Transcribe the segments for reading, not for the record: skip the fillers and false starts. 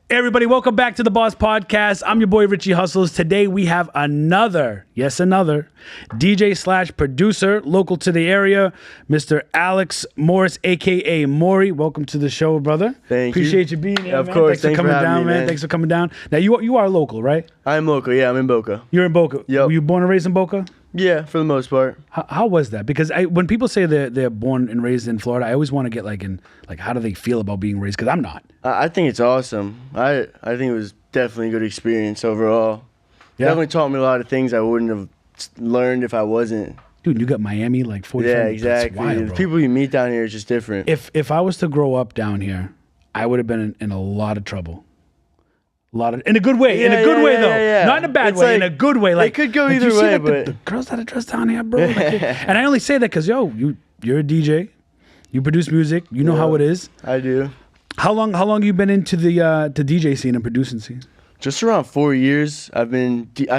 Hey everybody, welcome back to the Boss Podcast. I'm your boy Richie Hustles. Today we have another DJ slash producer local to the area, Mr. Alex Morris, aka Maury. Welcome to the show, brother. Appreciate you being here, of man. course. Thanks for coming down, me, man. Thanks for coming down. Now you are local, right? I'm local. Yeah, I'm in Boca. You're in Boca. Yep. Were you born and raised in Boca? Yeah, for the most part. How was that? Because when people say they're born and raised in Florida, I always want to get how do they feel about being raised? Because I'm not. I think it's awesome. I think it was definitely a good experience overall. Yeah. Definitely taught me a lot of things I wouldn't have learned if I wasn't. Dude, you got Miami like 45 Yeah, minutes. That's exactly. wild, The bro. people you meet down here is just different. If I was to grow up down here, I would have been in a lot of trouble. In a good way. Yeah, in a good way, though. yeah. Not in a bad It's way. like- in a good way. Like it could go like, either you see, way, like, but the girls that are dressed down here, bro. And I only say that because, you're a DJ. You produce music. You know how it is. I do. How long you been into the DJ scene and producing scene? Just around 4 years. I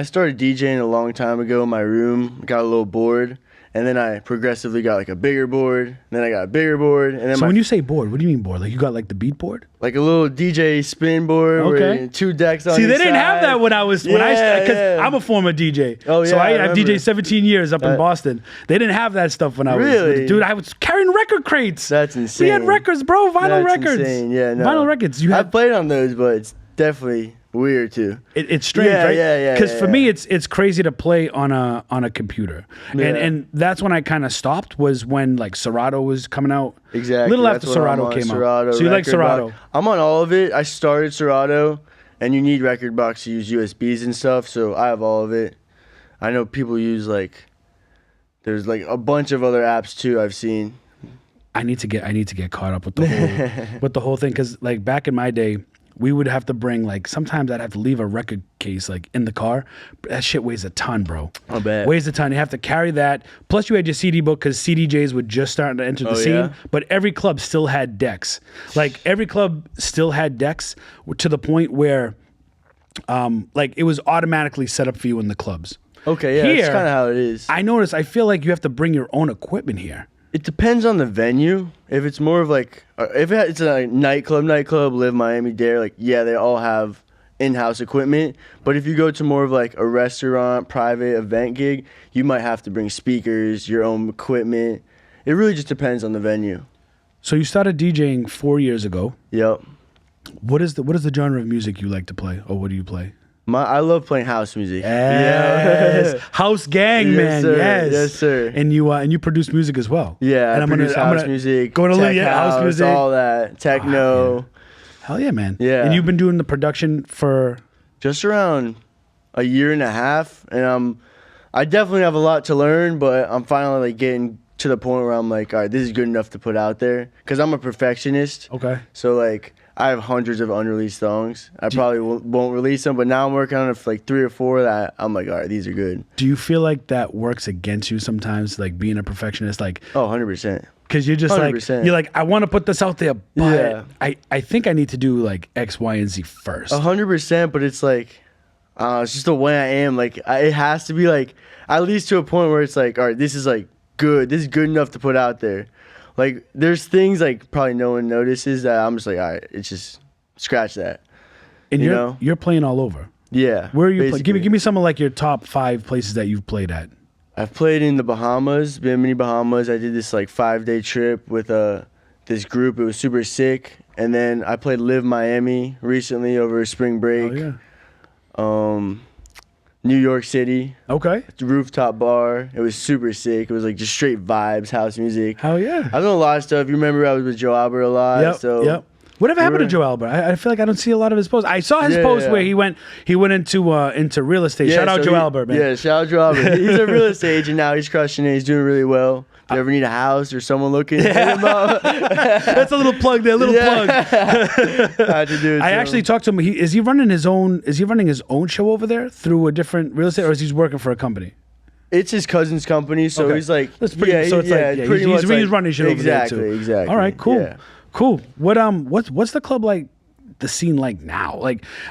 started DJing a long time ago in my room. Got a little bored. And then I progressively got like a bigger board. And then I got a bigger board. And then So when you say board, what do you mean board? Like you got like the beat board? like a little DJ spin board. Okay. Where 2 decks on See, each they didn't have side. that when I started, because I'm a former DJ. Oh, yeah, So I I've remember. DJed 17 years up in Boston. They didn't have that stuff when I was. Really? Dude, I was carrying record crates. That's insane. We had records, bro. Vinyl That's records. insane. Yeah, no. Vinyl records. You I've had. played on those, but it's definitely weird too. It's strange, Yeah, right? yeah, Because for yeah. me, it's crazy to play on a computer, and that's when I kind of stopped. Was when like Serato was coming out. Exactly. Little That's after what I'm Serato on, came Serato, out. So you like Record Serato? Box. I'm on all of it. I started Serato, and you need Record Box to use USBs and stuff. So I have all of it. I know people use there's like a bunch of other apps too. I've seen. I need to get caught up with the whole thing, because like back in my day, we would have to bring sometimes I'd have to leave a record case in the car. That shit weighs a ton, bro. I bet. Weighs a ton. You have to carry that. Plus you had your CD book, because CDJs were just starting to enter the scene. Yeah? But every club still had decks. Every club still had decks to the point where it was automatically set up for you in the clubs. Okay, yeah, that's kind of how it is. I feel like you have to bring your own equipment here. It depends on the venue. If it's more of if it's a nightclub, Live Miami Dare, they all have in-house equipment. But if you go to more of a restaurant, private event gig, you might have to bring speakers, your own equipment. It really just depends on the venue. So you started DJing 4 years ago. Yep. What is the genre of music you like to play, or what do you play? I love playing house music. Yes. Yeah. House gang, Yes, man. sir. Yes. Yes, sir. And you produce music as well. Yeah, And I produce house music, Go to tech house music. all that, techno. Hell yeah, man. Yeah. And you've been doing the production for. Just around a year and a half, and I definitely have a lot to learn, but I'm finally getting to the point where I'm like, all right, this is good enough to put out there, because I'm a perfectionist. Okay. So I have hundreds of unreleased songs. I probably won't release them, but now I'm working on it for 3 or 4 that I'm like, all right, these are good. Do you feel like that works against you sometimes, being a perfectionist? Oh, 100%. Because you're just 100%. you're I want to put this out there, but Yeah. I think I need to do X, Y, and Z first. 100%, but it's it's just the way I am. It has to be at least to a point where it's all right, this is good. This is good enough to put out there. There's things probably no one notices that I'm just all right, it's just scratch that. And you know? you're playing all over. Yeah. Where are you? basically. Give me some of your top 5 places that you've played at. I've played in the Bahamas, Bimini, Bahamas. I did this 5-day trip with this group. It was super sick. And then I played Live Miami recently over spring break. Oh yeah. New York City. Okay. Rooftop bar. It was super sick. It was just straight vibes, house music. Hell yeah. I've done a lot of stuff. You remember I was with Joe Albert a lot. Yep. Whatever happened to Joe Albert? I feel like I don't see a lot of his posts. I saw his post where he went into real estate. Shout out Joe Albert, man. Yeah, shout out Joe Albert. He's a real estate agent now. He's crushing it. He's doing really well. If you ever need a house or someone looking, hit him up. That's a little plug there. Plug. I had to do it. I actually talked to him. Is he running his own show over there through a different real estate, or is he working for a company? It's his cousin's company, so he's That's pretty. So he's running shit over there too. Exactly. All right, cool. Yeah. Cool. What's the club like? The scene now?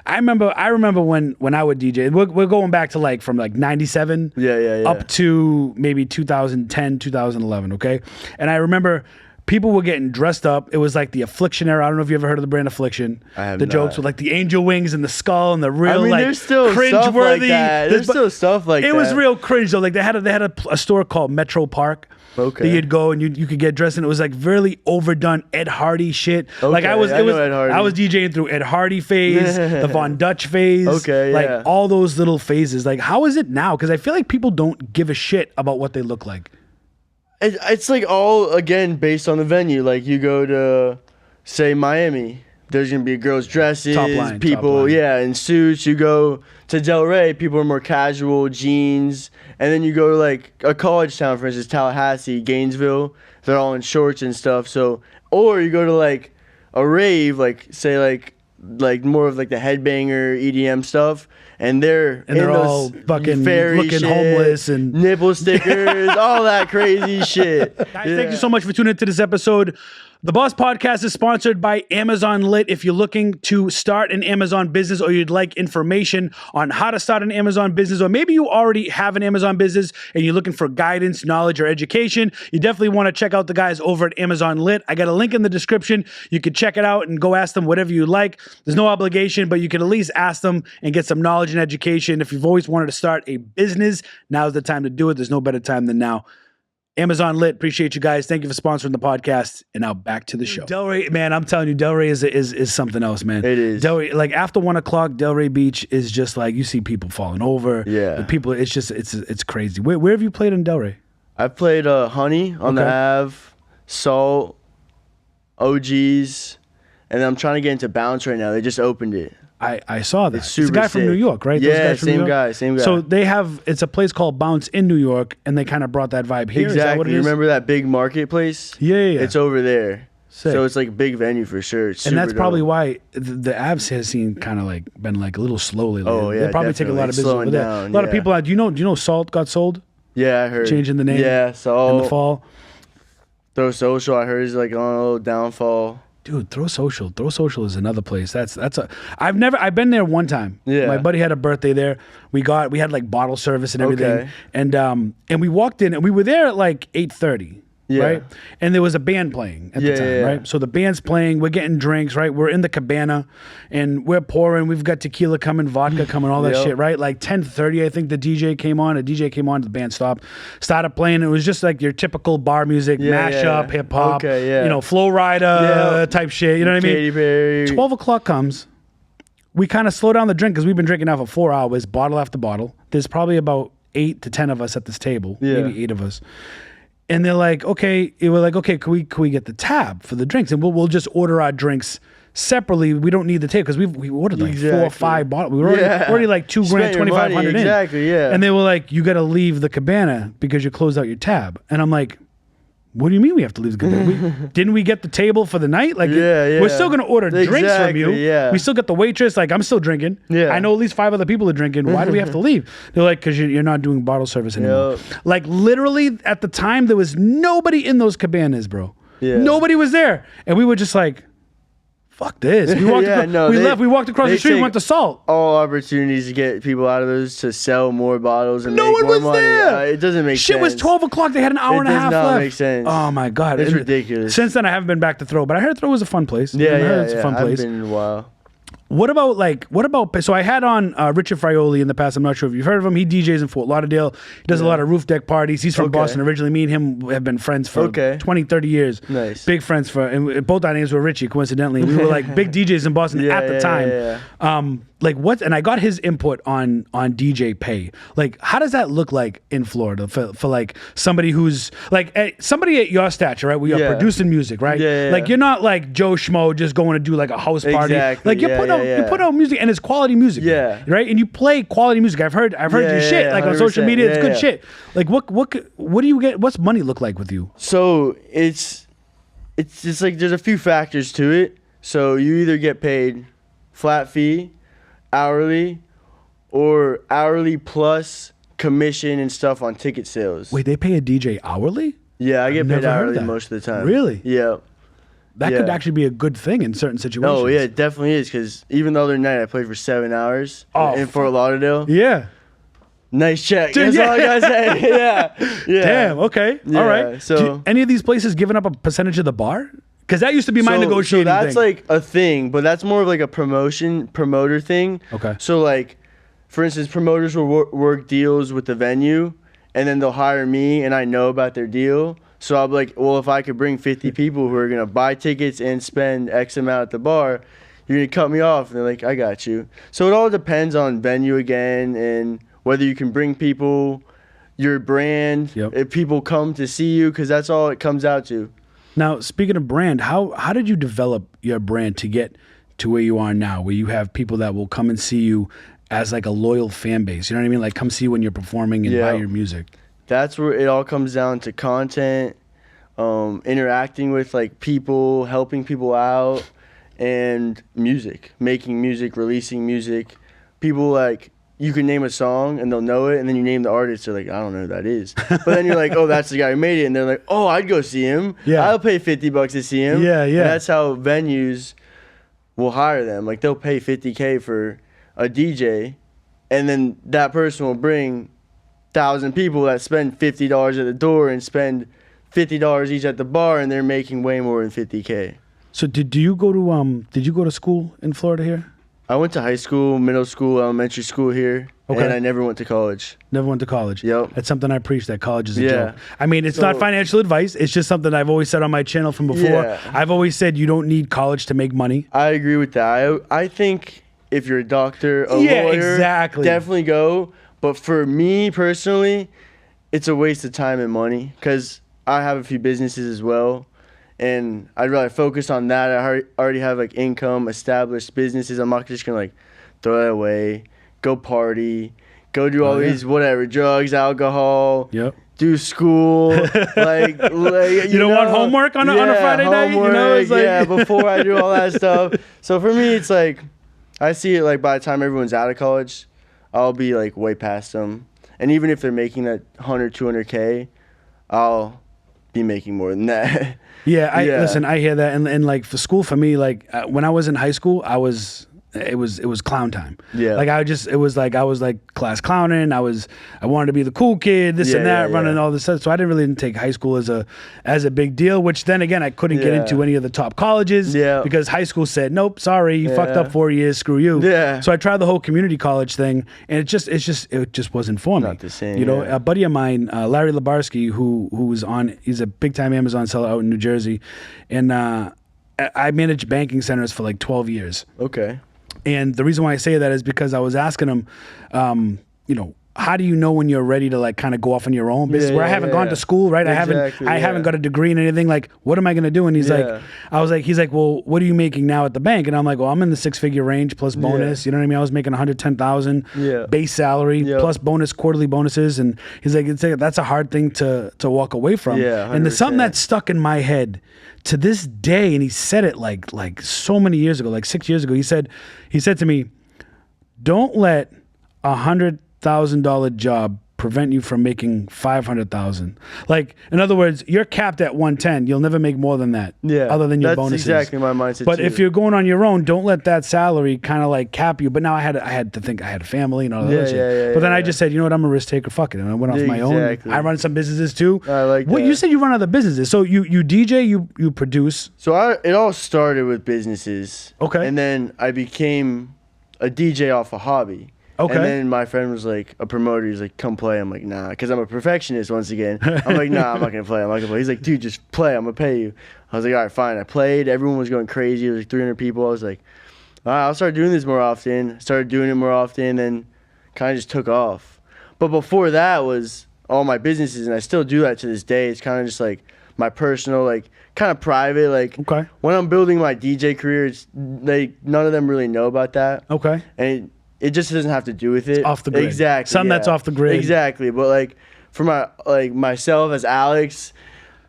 I remember when I would DJ. We're going back to from 97 Yeah. up to maybe 2010, 2011. Okay, and I remember people were getting dressed up. It was like the Affliction era. I don't know if you ever heard of the brand Affliction. I have the not. jokes with like the angel wings and the skull and the real like there's still cringe-worthy. stuff like that. There's still stuff like that. It was real cringe though. Like they had a store called Metro Park. Okay. That you'd go and you could get dressed, and it was like really overdone Ed Hardy shit. Like I was DJing through Ed Hardy phase, the Von Dutch phase, like all those little phases. Like how is it now? Because I feel like people don't give a shit about what they look like. It's like all again based on the venue. Like you go to say Miami, there's gonna be girls' dresses, people in suits. You go to Delray, people are more casual, jeans. And then you go to like a college town, for instance, Tallahassee, Gainesville, they're all in shorts and stuff. So, or you go to like a rave, like say like more of like the headbanger EDM stuff, and they're all fucking looking shit, homeless and nipple stickers, all that crazy shit. Guys, thank you so much for tuning into this episode. The Boss Podcast is sponsored by Amazon Lit. If you're looking to start an Amazon business or you'd like information on how to start an Amazon business, or maybe you already have an Amazon business and you're looking for guidance, knowledge, or education, you definitely want to check out the guys over at Amazon Lit. I got a link in the description. You can check it out and go ask them whatever you like. There's no obligation, but you can at least ask them and get some knowledge and education. If you've always wanted to start a business, now's the time to do it. There's no better time than now. Amazon Lit, appreciate you guys. Thank you for sponsoring the podcast. And now back to the show. Delray, man, I'm telling you, Delray is something else, man. It is. Delray, like after 1 o'clock, Delray Beach is just like you see people falling over. Yeah. The people, it's crazy. Where have you played in Delray? I played Honey on the Ave, Salt, OGs, and I'm trying to get into Bounce right now. They just opened it. I saw that. It's super a guy from sick. New York, right? Yeah, Those guys from New York? same guy. So it's a place called Bounce in New York, and they kind of brought that vibe here. Exactly. Is that what it is? You remember that big marketplace? Yeah. It's over there. Sick. So it's like a big venue for sure. It's and that's super probably dope. why the Avs has seen kind of like been like a little slowly. Oh, yeah, they probably take a lot of business over there. down, A lot of people out. Do you know Salt got sold? Yeah, I heard. Changing the name. Yeah, Salt. In the fall. Throw Social, I heard, is like on a little downfall. Dude, Throw Social. Throw Social is another place. I've been there one time. Yeah. My buddy had a birthday there. We had like bottle service and everything. Okay. And we walked in and we were there at like 8:30. Yeah. Right? And there was a band playing at the time, right? So the band's playing, we're getting drinks, right? We're in the cabana and we're pouring, we've got tequila coming, vodka coming, all that Yep. shit, right? Like 10:30, I think the DJ came on, the band stopped, started playing. It was just like your typical bar music, mashup, hip hop, Flow Rider type shit, you know what I mean? Katy Perry. 12 o'clock comes. We kind of slow down the drink because we've been drinking now for 4 hours, bottle after bottle. There's probably about 8 to 10 of us at this table, maybe 8 of us. And they're like, okay, we're like, okay, can we get the tab for the drinks? And we'll just order our drinks separately. We don't need the table because we ordered like 4 or 5 bottles. We were already like $2,000, $2,500 in. Exactly, yeah. And they were like, you got to leave the cabana because you closed out your tab. And I'm like, what do you mean we have to leave the cabana? Didn't we get the table for the night? Like, we're still going to order drinks from you. Yeah. We still get the waitress. Like, I'm still drinking. Yeah. I know at least 5 other people are drinking. Why do we have to leave? They're like, because you're not doing bottle service anymore. Yep. Like, literally, at the time, there was nobody in those cabanas, bro. Yeah. Nobody was there. And we were just like, fuck this. We walked left. We walked across the street and went to Salt. All opportunities to get people out of those to sell more bottles and No make one more was money. there. It doesn't make Shit sense. was 12 o'clock. They had an hour and a half does not left. make sense. Oh my God. It's And ridiculous. Since then, I haven't been back to Throw, but I heard Throw was a fun place. Yeah, I heard it's a fun I haven't place. been in a while. What about, so I had on Richard Frioli in the past. I'm not sure if you've heard of him. He DJs in Fort Lauderdale. He does a lot of roof deck parties. He's from Boston originally. Me and him have been friends for 20, 30 years. Nice. Big friends and both our names were Richie, coincidentally. We were like big DJs in Boston at the time. And I got his input on DJ pay. Like, how does that look like in Florida for like somebody who's like somebody at your stature, right? Where you're producing music, right? Like you're not like Joe Schmo just going to do like a house party. Exactly. Like you put out music and it's quality music. Yeah. Right? And you play quality music. I've heard your shit like on social media. It's good shit. Like what do you get? What's money look like with you? So it's just like there's a few factors to it. So you either get paid flat fee, hourly, or hourly plus commission and stuff on ticket sales. Wait, they pay a DJ hourly? Yeah, I get paid never heard hourly that. most of the time. Really? Yeah. That could actually be a good thing in certain situations. Oh, yeah, it definitely is. Because even the other night I played for 7 hours in Fort Lauderdale. Yeah. Nice check. Dude, That's all I gotta say. Yeah. Damn. Okay. Yeah, All right. so- Any of these places giving up a percentage of the bar? Because that used to be my negotiating So that's thing. like a thing, but that's more of like a promoter thing. Okay. So like, for instance, promoters will work deals with the venue, and then they'll hire me, and I know about their deal. So I'll be like, well, if I could bring 50 people who are gonna buy tickets and spend X amount at the bar, you're gonna cut me off. And they're like, I got you. So it all depends on venue again, and whether you can bring people, your brand, if people come to see you, because that's all it comes out to. Now, speaking of brand, how did you develop your brand to get to where you are now, where you have people that will come and see you as like a loyal fan base? You know what I mean? Like come see you when you're performing and buy your music. That's where it all comes down to content, interacting with like people, helping people out, and music, making music, releasing music. People like, you can name a song and they'll know it, and then you name the artist, they're like, I don't know who that is. But then you're like, oh, that's the guy who made it, and they're like, oh, I'd go see him. Yeah. I'll pay $50 to see him. Yeah. And that's how venues will hire them. Like they'll pay $50K for a DJ, and then that person will bring 1,000 people that spend $50 at the door and spend $50 each at the bar, and they're making way more than $50K. So did you go to school in Florida here? I went to high school, middle school, elementary school here, and I never went to college. Never went to college. Yep. That's something I preach, that college is a joke. I mean, it's not financial advice. It's just something I've always said on my channel from before. Yeah. I've always said you don't need college to make money. I agree with that. I think if you're a doctor, a lawyer, exactly. definitely go. But for me personally, it's a waste of time and money because I have a few businesses as well. And I'd rather focus on that. I already have like income, established businesses. I'm not just gonna like throw that away, go party, go do all these whatever, drugs, alcohol, do school. like you don't want homework on a Friday night? You know, it's like before I do all that stuff. So for me, it's like I see it like by the time everyone's out of college, I'll be like way past them. And even if they're making that 100, 200K, I'll be making more than that. Listen, I hear that, and like for school for me, like when I was in high school, it was clown time. Like I was like class clowning. I wanted to be the cool kid, this and that, running all this stuff. So I didn't take high school as a big deal, which then again I couldn't get into any of the top colleges because high school said, nope, sorry, you fucked up 4 years, screw you. So I tried the whole community college thing, and it just wasn't for me. Not the same. You know, a buddy of mine, Larry Labarsky, he's a big time Amazon seller out in New Jersey, and I managed banking centers for like 12 years. Okay. And the reason why I say that is because I was asking him, how do you know when you're ready to like kind of go off on your own business? Where I haven't gone to school, right? Exactly, I haven't got a degree in anything. Like, what am I gonna do? And he's like, well, what are you making now at the bank? And I'm like, well, I'm in the 6-figure range plus bonus. You know what I mean? I was making 110,000 base salary plus bonus, quarterly bonuses. And he's like, that's a hard thing to walk away from. And there's something that's stuck in my head to this day. And he said it like so many years ago, like 6 years ago. He said to me, don't let $100,000 job prevent you from making 500,000. Like, in other words, you're capped at 110. You'll never make more than that. Other than your bonuses. That's exactly my mindset. But if you're going on your own, don't let that salary kind of like cap you. But now I had to think I had a family and all that shit. But then I just said, you know what, I'm a risk taker. Fuck it. And I went off my own. I run some businesses too. I like that. You said you run other businesses. So you DJ, you produce. So it all started with businesses. Okay. And then I became a DJ off a hobby. Okay. And then my friend was like, a promoter, he's like, come play. I'm like, nah, because I'm a perfectionist once again. I'm like, nah, I'm not going to play. I'm not going to play. He's like, dude, just play. I'm going to pay you. I was like, all right, fine. I played. Everyone was going crazy. It was like 300 people. I was like, all right, I'll start doing this more often. Started doing it more often, then kind of just took off. But before that was all my businesses, and I still do that to this day. It's kind of just like my personal, like kind of private. Like when I'm building my DJ career, it's like none of them really know about that. Okay. And it just doesn't have to do with it. Off the grid. Exactly. Something that's off the grid. Exactly. But like for myself as Alex,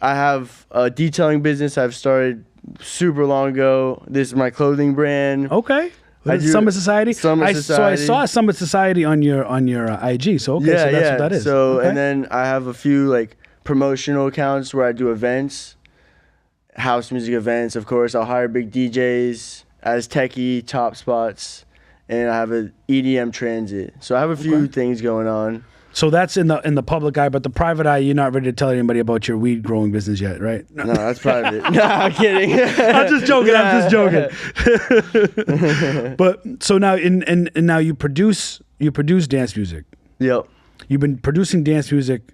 I have a detailing business I've started super long ago. This is my clothing brand. Okay. Summit Society. Society. So I saw Summit Society on your IG. So so that's what that is. So and then I have a few like promotional accounts where I do events, house music events. Of course, I'll hire big DJs as techie top spots. and I have an EDM transit. So I have a few things going on. So that's in the public eye, but the private eye, you're not ready to tell anybody about your weed growing business yet, right? No, that's private. No, I'm kidding. I'm just joking. I'm just joking. But so now, and now you produce dance music. Yep. You've been producing dance music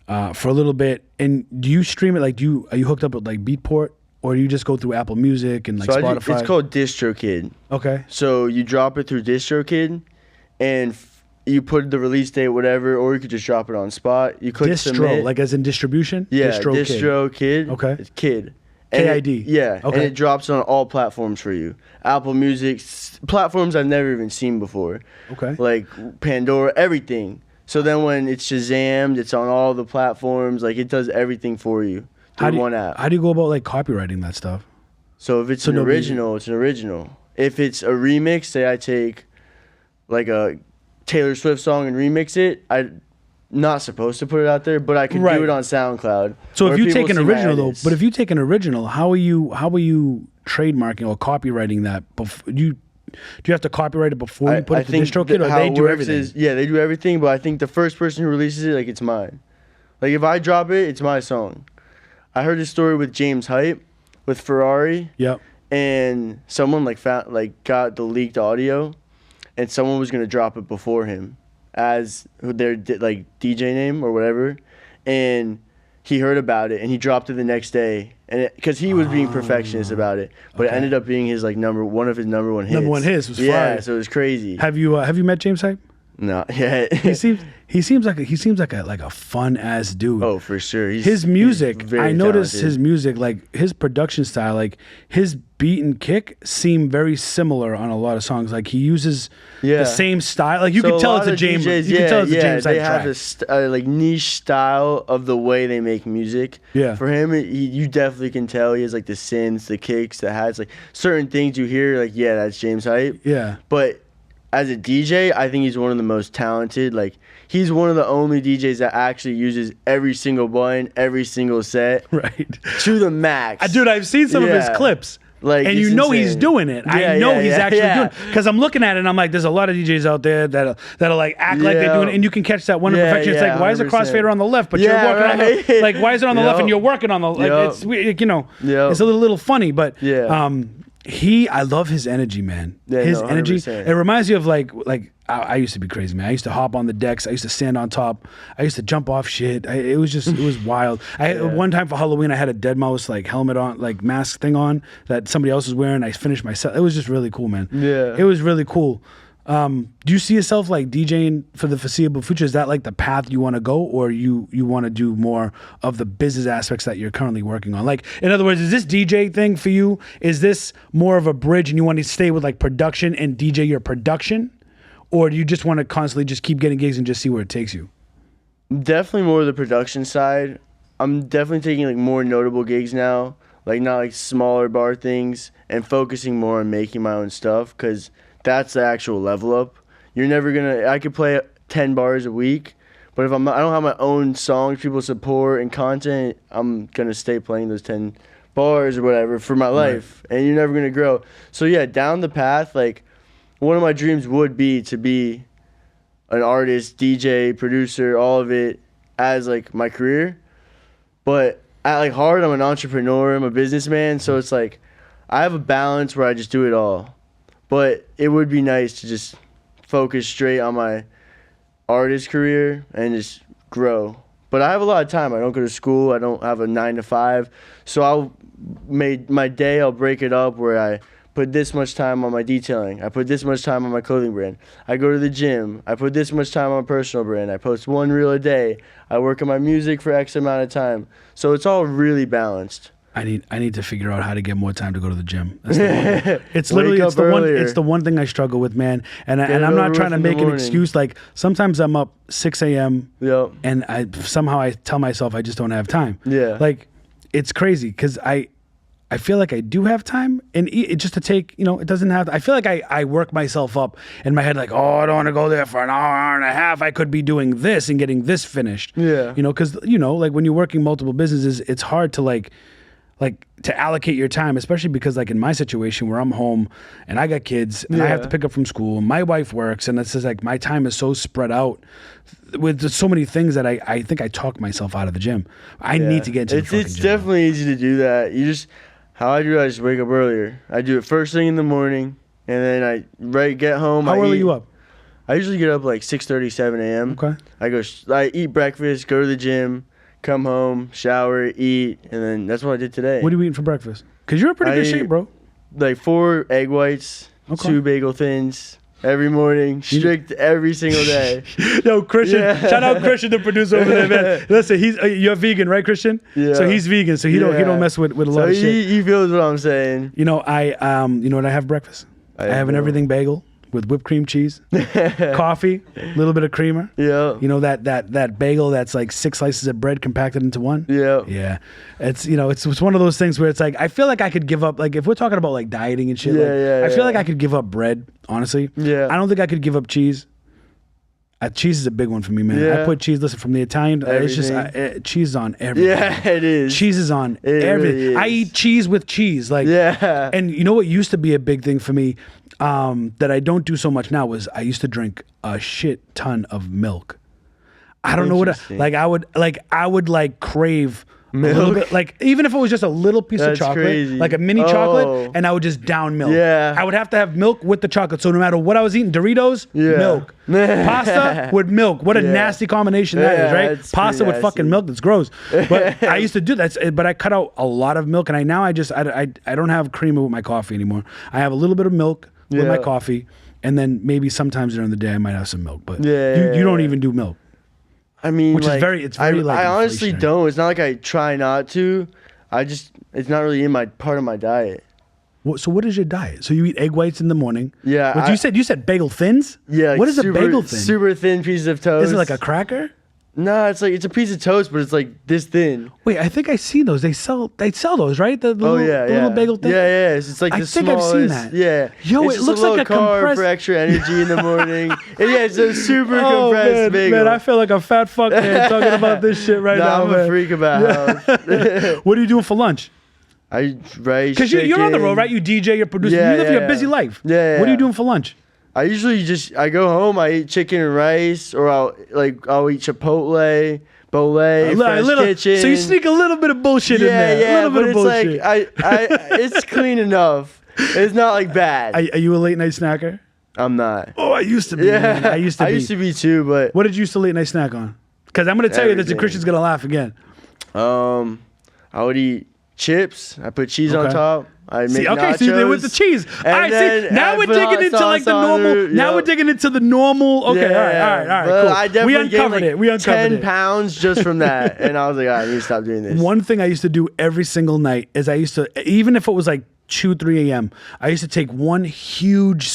for a little bit, and do you stream it? Like, are you hooked up with like Beatport, or do you just go through Apple Music and like Spotify? It's called DistroKid. Okay. So you drop it through DistroKid, and you put the release date, whatever, or you could just drop it on spot. You click submit. Like as in distribution? Yeah, DistroKid. Okay. It's Kid. KID. Yeah. Okay. And it drops on all platforms for you. Apple Music, platforms I've never even seen before. Okay. Like Pandora, everything. So then when it's Shazammed, it's on all the platforms. Like it does everything for you through one app. How do you go about like copywriting that stuff? So if it's an original, it's an original. If it's a remix, say I take like a Taylor Swift song and remix it, I'm not supposed to put it out there, but I can do it on SoundCloud. So if you take an original though, but if you take an original, how are you trademarking or copywriting that? Do you have to copyright it before you put it to DistroKid, or they do everything? Yeah, they do everything, but I think the first person who releases it, like it's mine. Like if I drop it, it's my song. I heard a story with James Hype with Ferrari. Yep. And someone got the leaked audio, and someone was gonna drop it before him as their like DJ name or whatever, and he heard about it and he dropped it the next day, and because he was being perfectionist about it, but it ended up being his like one of his number one hits. Number one hits was fire. Yeah, so it was crazy. Have you met James Hype? No, yeah. he seems like a fun ass dude. Oh, for sure. His music, I noticed talented. his music, like his production style, like his beat and kick seem very similar on a lot of songs. Like he uses the same style. Like you could tell it's a James. DJs, you can tell it's a James Hype they have track. a like niche style of the way they make music. Yeah. For him, you definitely can tell he has like the synths, the kicks, the hats, like certain things you hear, like that's James Hype. Yeah. But as a DJ, I think he's one of the most talented. Like he's one of the only DJs that actually uses every single button, every single set, right, to the max. Dude, I've seen some of his clips. Like, and you know he's doing it. I know he's actually doing it. Because I'm looking at it and I'm like, there's a lot of DJs out there that'll like act like they're doing it, and you can catch that one imperfection. It's like, why is the crossfader on the left, but you're working on the like? Why is it on the left and you're working on the like? It's it's a little funny, but I love his energy, man. His energy. It reminds you of like I used to be crazy, man. I used to hop on the decks. I used to stand on top. I used to jump off shit. It was wild. One time for Halloween, I had a Dead Mouse like helmet on, like mask thing on that somebody else was wearing. I finished myself. It was just really cool, man. Yeah. It was really cool. Do you see yourself like DJing for the foreseeable future? Is that like the path you want to go, or you want to do more of the business aspects that you're currently working on? Like, in other words, is this DJ thing for you? Is this more of a bridge and you want to stay with like production and DJ your production? Or do you just want to constantly just keep getting gigs and just see where it takes you? Definitely more of the production side. I'm definitely taking like more notable gigs now, like not like smaller bar things, and focusing more on making my own stuff, because that's the actual level up. You're never gonna. I could play 10 bars a week, but if I don't have my own songs, people support and content, I'm gonna stay playing those 10 bars or whatever for my life, and you're never gonna grow. So yeah, down the path, like one of my dreams would be to be an artist, DJ, producer, all of it as like my career. But at like heart, I'm an entrepreneur, I'm a businessman, so it's like I have a balance where I just do it all. But it would be nice to just focus straight on my artist career and just grow. But I have a lot of time. I don't go to school. I don't have a 9 to 5. So I'll break it up where I put this much time on my detailing. I put this much time on my clothing brand. I go to the gym. I put this much time on my personal brand. I post 1 reel a day. I work on my music for X amount of time. So it's all really balanced. I need to figure out how to get more time to go to the gym. That's the one. It's literally it's the one thing I struggle with, man. And I'm not trying to make an excuse. Like sometimes I'm up 6 a.m. Yep. and I tell myself I just don't have time. Yeah. Like it's crazy because I feel like I do have time, and it just to take, it doesn't have to, I feel like I work myself up in my head, like, oh, I don't want to go there for an hour and a half. I could be doing this and getting this finished. Yeah. Because, like when you're working multiple businesses, it's hard to like like to allocate your time, especially because like in my situation where I'm home and I got kids and I have to pick up from school and my wife works, and it's just like my time is so spread out with so many things that I think I talk myself out of the gym. I need to get into the fucking It's gym. definitely easy to do that. You just, how I do it, I just wake up earlier. I do it first thing in the morning, and then I get home. How early are you up? I usually get up like 6:30, 7 a.m. Okay. I eat breakfast, go to the gym, come home, shower, eat, and then that's what I did today. What are you eating for breakfast? Because you're in pretty good shape, bro. Like 4 egg whites, 2 bagel thins every morning, strict every single day. Yo, Christian, shout out Christian, the producer over there, man. Listen, you're vegan, right, Christian? Yeah. So he's vegan, so he don't mess with a lot of shit. He feels what I'm saying. You know, you know what I have breakfast? I have an everything bagel with whipped cream cheese, coffee, a little bit of creamer. Yeah. You know that bagel that's like 6 slices of bread compacted into one? Yeah. Yeah. It's it's one of those things where it's like I feel like I could give up, like if we're talking about like dieting and shit, I feel like I could give up bread, honestly. Yeah. I don't think I could give up cheese. Cheese is a big one for me, man. Yeah. I put cheese, listen, from the Italian, it's just cheese is on everything. Yeah, it is. Cheese is on It everything. really is. I eat cheese with cheese. Like, and you know what used to be a big thing for me that I don't do so much now was I used to drink a shit ton of milk. I don't know what I would crave milk. A little bit, like even if it was just a little piece of chocolate, crazy. like a mini chocolate, and I would just down milk. Yeah. I would have to have milk with the chocolate. So no matter what I was eating, Doritos, milk. Pasta with milk. What a nasty combination that is, right? Pasta with fucking milk, that's gross. But I used to do that, but I cut out a lot of milk, and I don't have creamer with my coffee anymore. I have a little bit of milk with my coffee, and then maybe sometimes during the day I might have some milk. But you don't even do milk. I mean, which is very, I honestly don't. It's not like I try not to. It's not really in my part of my diet. So what is your diet? So you eat egg whites in the morning. Yeah. What you said bagel thins? Yeah. Like what is a bagel thin? Super thin piece of toast. Is it like a cracker? No, it's a piece of toast, but it's like this thin. Wait, I think I seen those. They sell those, right? The little bagel thing. Yeah. It's like the smallest. I think I've seen that. Yeah. Yo, it's it looks like a carb compressed for extra energy in the morning. It's a super compressed bagel. Man, I feel like a fat fuck man talking about this shit right now. I'm a freak about health. What are you doing for lunch? I rice. Because you're on the road, right? You DJ, you're producing. You live your busy life. Yeah. What are you doing for lunch? I usually I go home, I eat chicken and rice, or I'll eat Chipotle. Fresh Kitchen. So you sneak a little bit of bullshit in there. Yeah, a little bit of bullshit. Like it's clean enough. It's not like bad. Are you a late night snacker? I'm not. Oh, I used to be. Yeah, man. I used to be too. But what did you used to late night snack on? Because I'm gonna tell you that the Christian's gonna laugh again. I would eat chips. I put cheese on top. I make nachos. See, with the cheese. All right, see, now we're digging into like the normal. Now we're digging into the normal. Okay, all right, cool. I definitely uncovered it. We uncovered 10 pounds just from that, and I was like, I need to stop doing this. One thing I used to do every single night is I used to, even if it was like 2, 3 a.m., I used to take one huge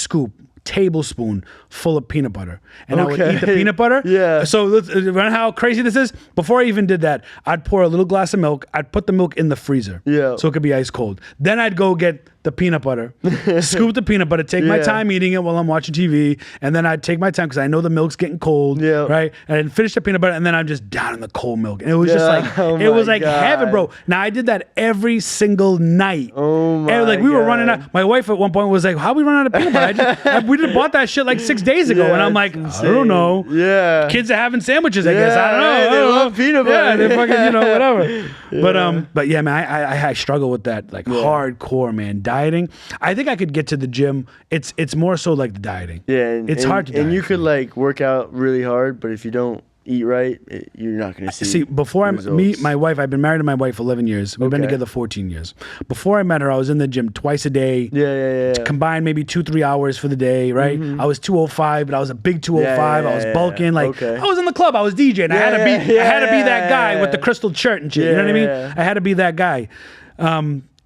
tablespoon full of peanut butter, and I would eat the peanut butter. Yeah. So remember how crazy this is? Before I even did that, I'd pour a little glass of milk. I'd put the milk in the freezer. Yeah. So it could be ice cold. Then I'd go get the peanut butter, scoop the peanut butter, take my time eating it while I'm watching TV, and then I'd take my time because I know the milk's getting cold. Yeah. Right. And I'd finish the peanut butter, and then I'm just down in the cold milk, and it was just like it was like heaven, bro. Now I did that every single night. Oh my and we were running out. My wife at one point was like, "How we run out of peanut butter? We just bought that shit like 6 days ago," and I'm like, I don't know. Yeah. Kids are having sandwiches, I guess. I don't know. They love peanut butter. Yeah, they fucking, whatever. But yeah, man, I struggle with that, like hardcore, man. Dieting. I think I could get to the gym. It's more so like the dieting. Yeah, it's hard to diet. And you could like work out really hard, but if you don't eat right, you're not going to see. See, before I meet my wife, I've been married to my wife 11 years. We've been together 14 years. Before I met her, I was in the gym twice a day. Yeah. Combined maybe 2-3 hours for the day, right? I was 205, but I was a big 205. I was bulking. I was in the club. I was DJing. I had to be that guy with the crystal shirt and shit. You know what I mean? I had to be that guy.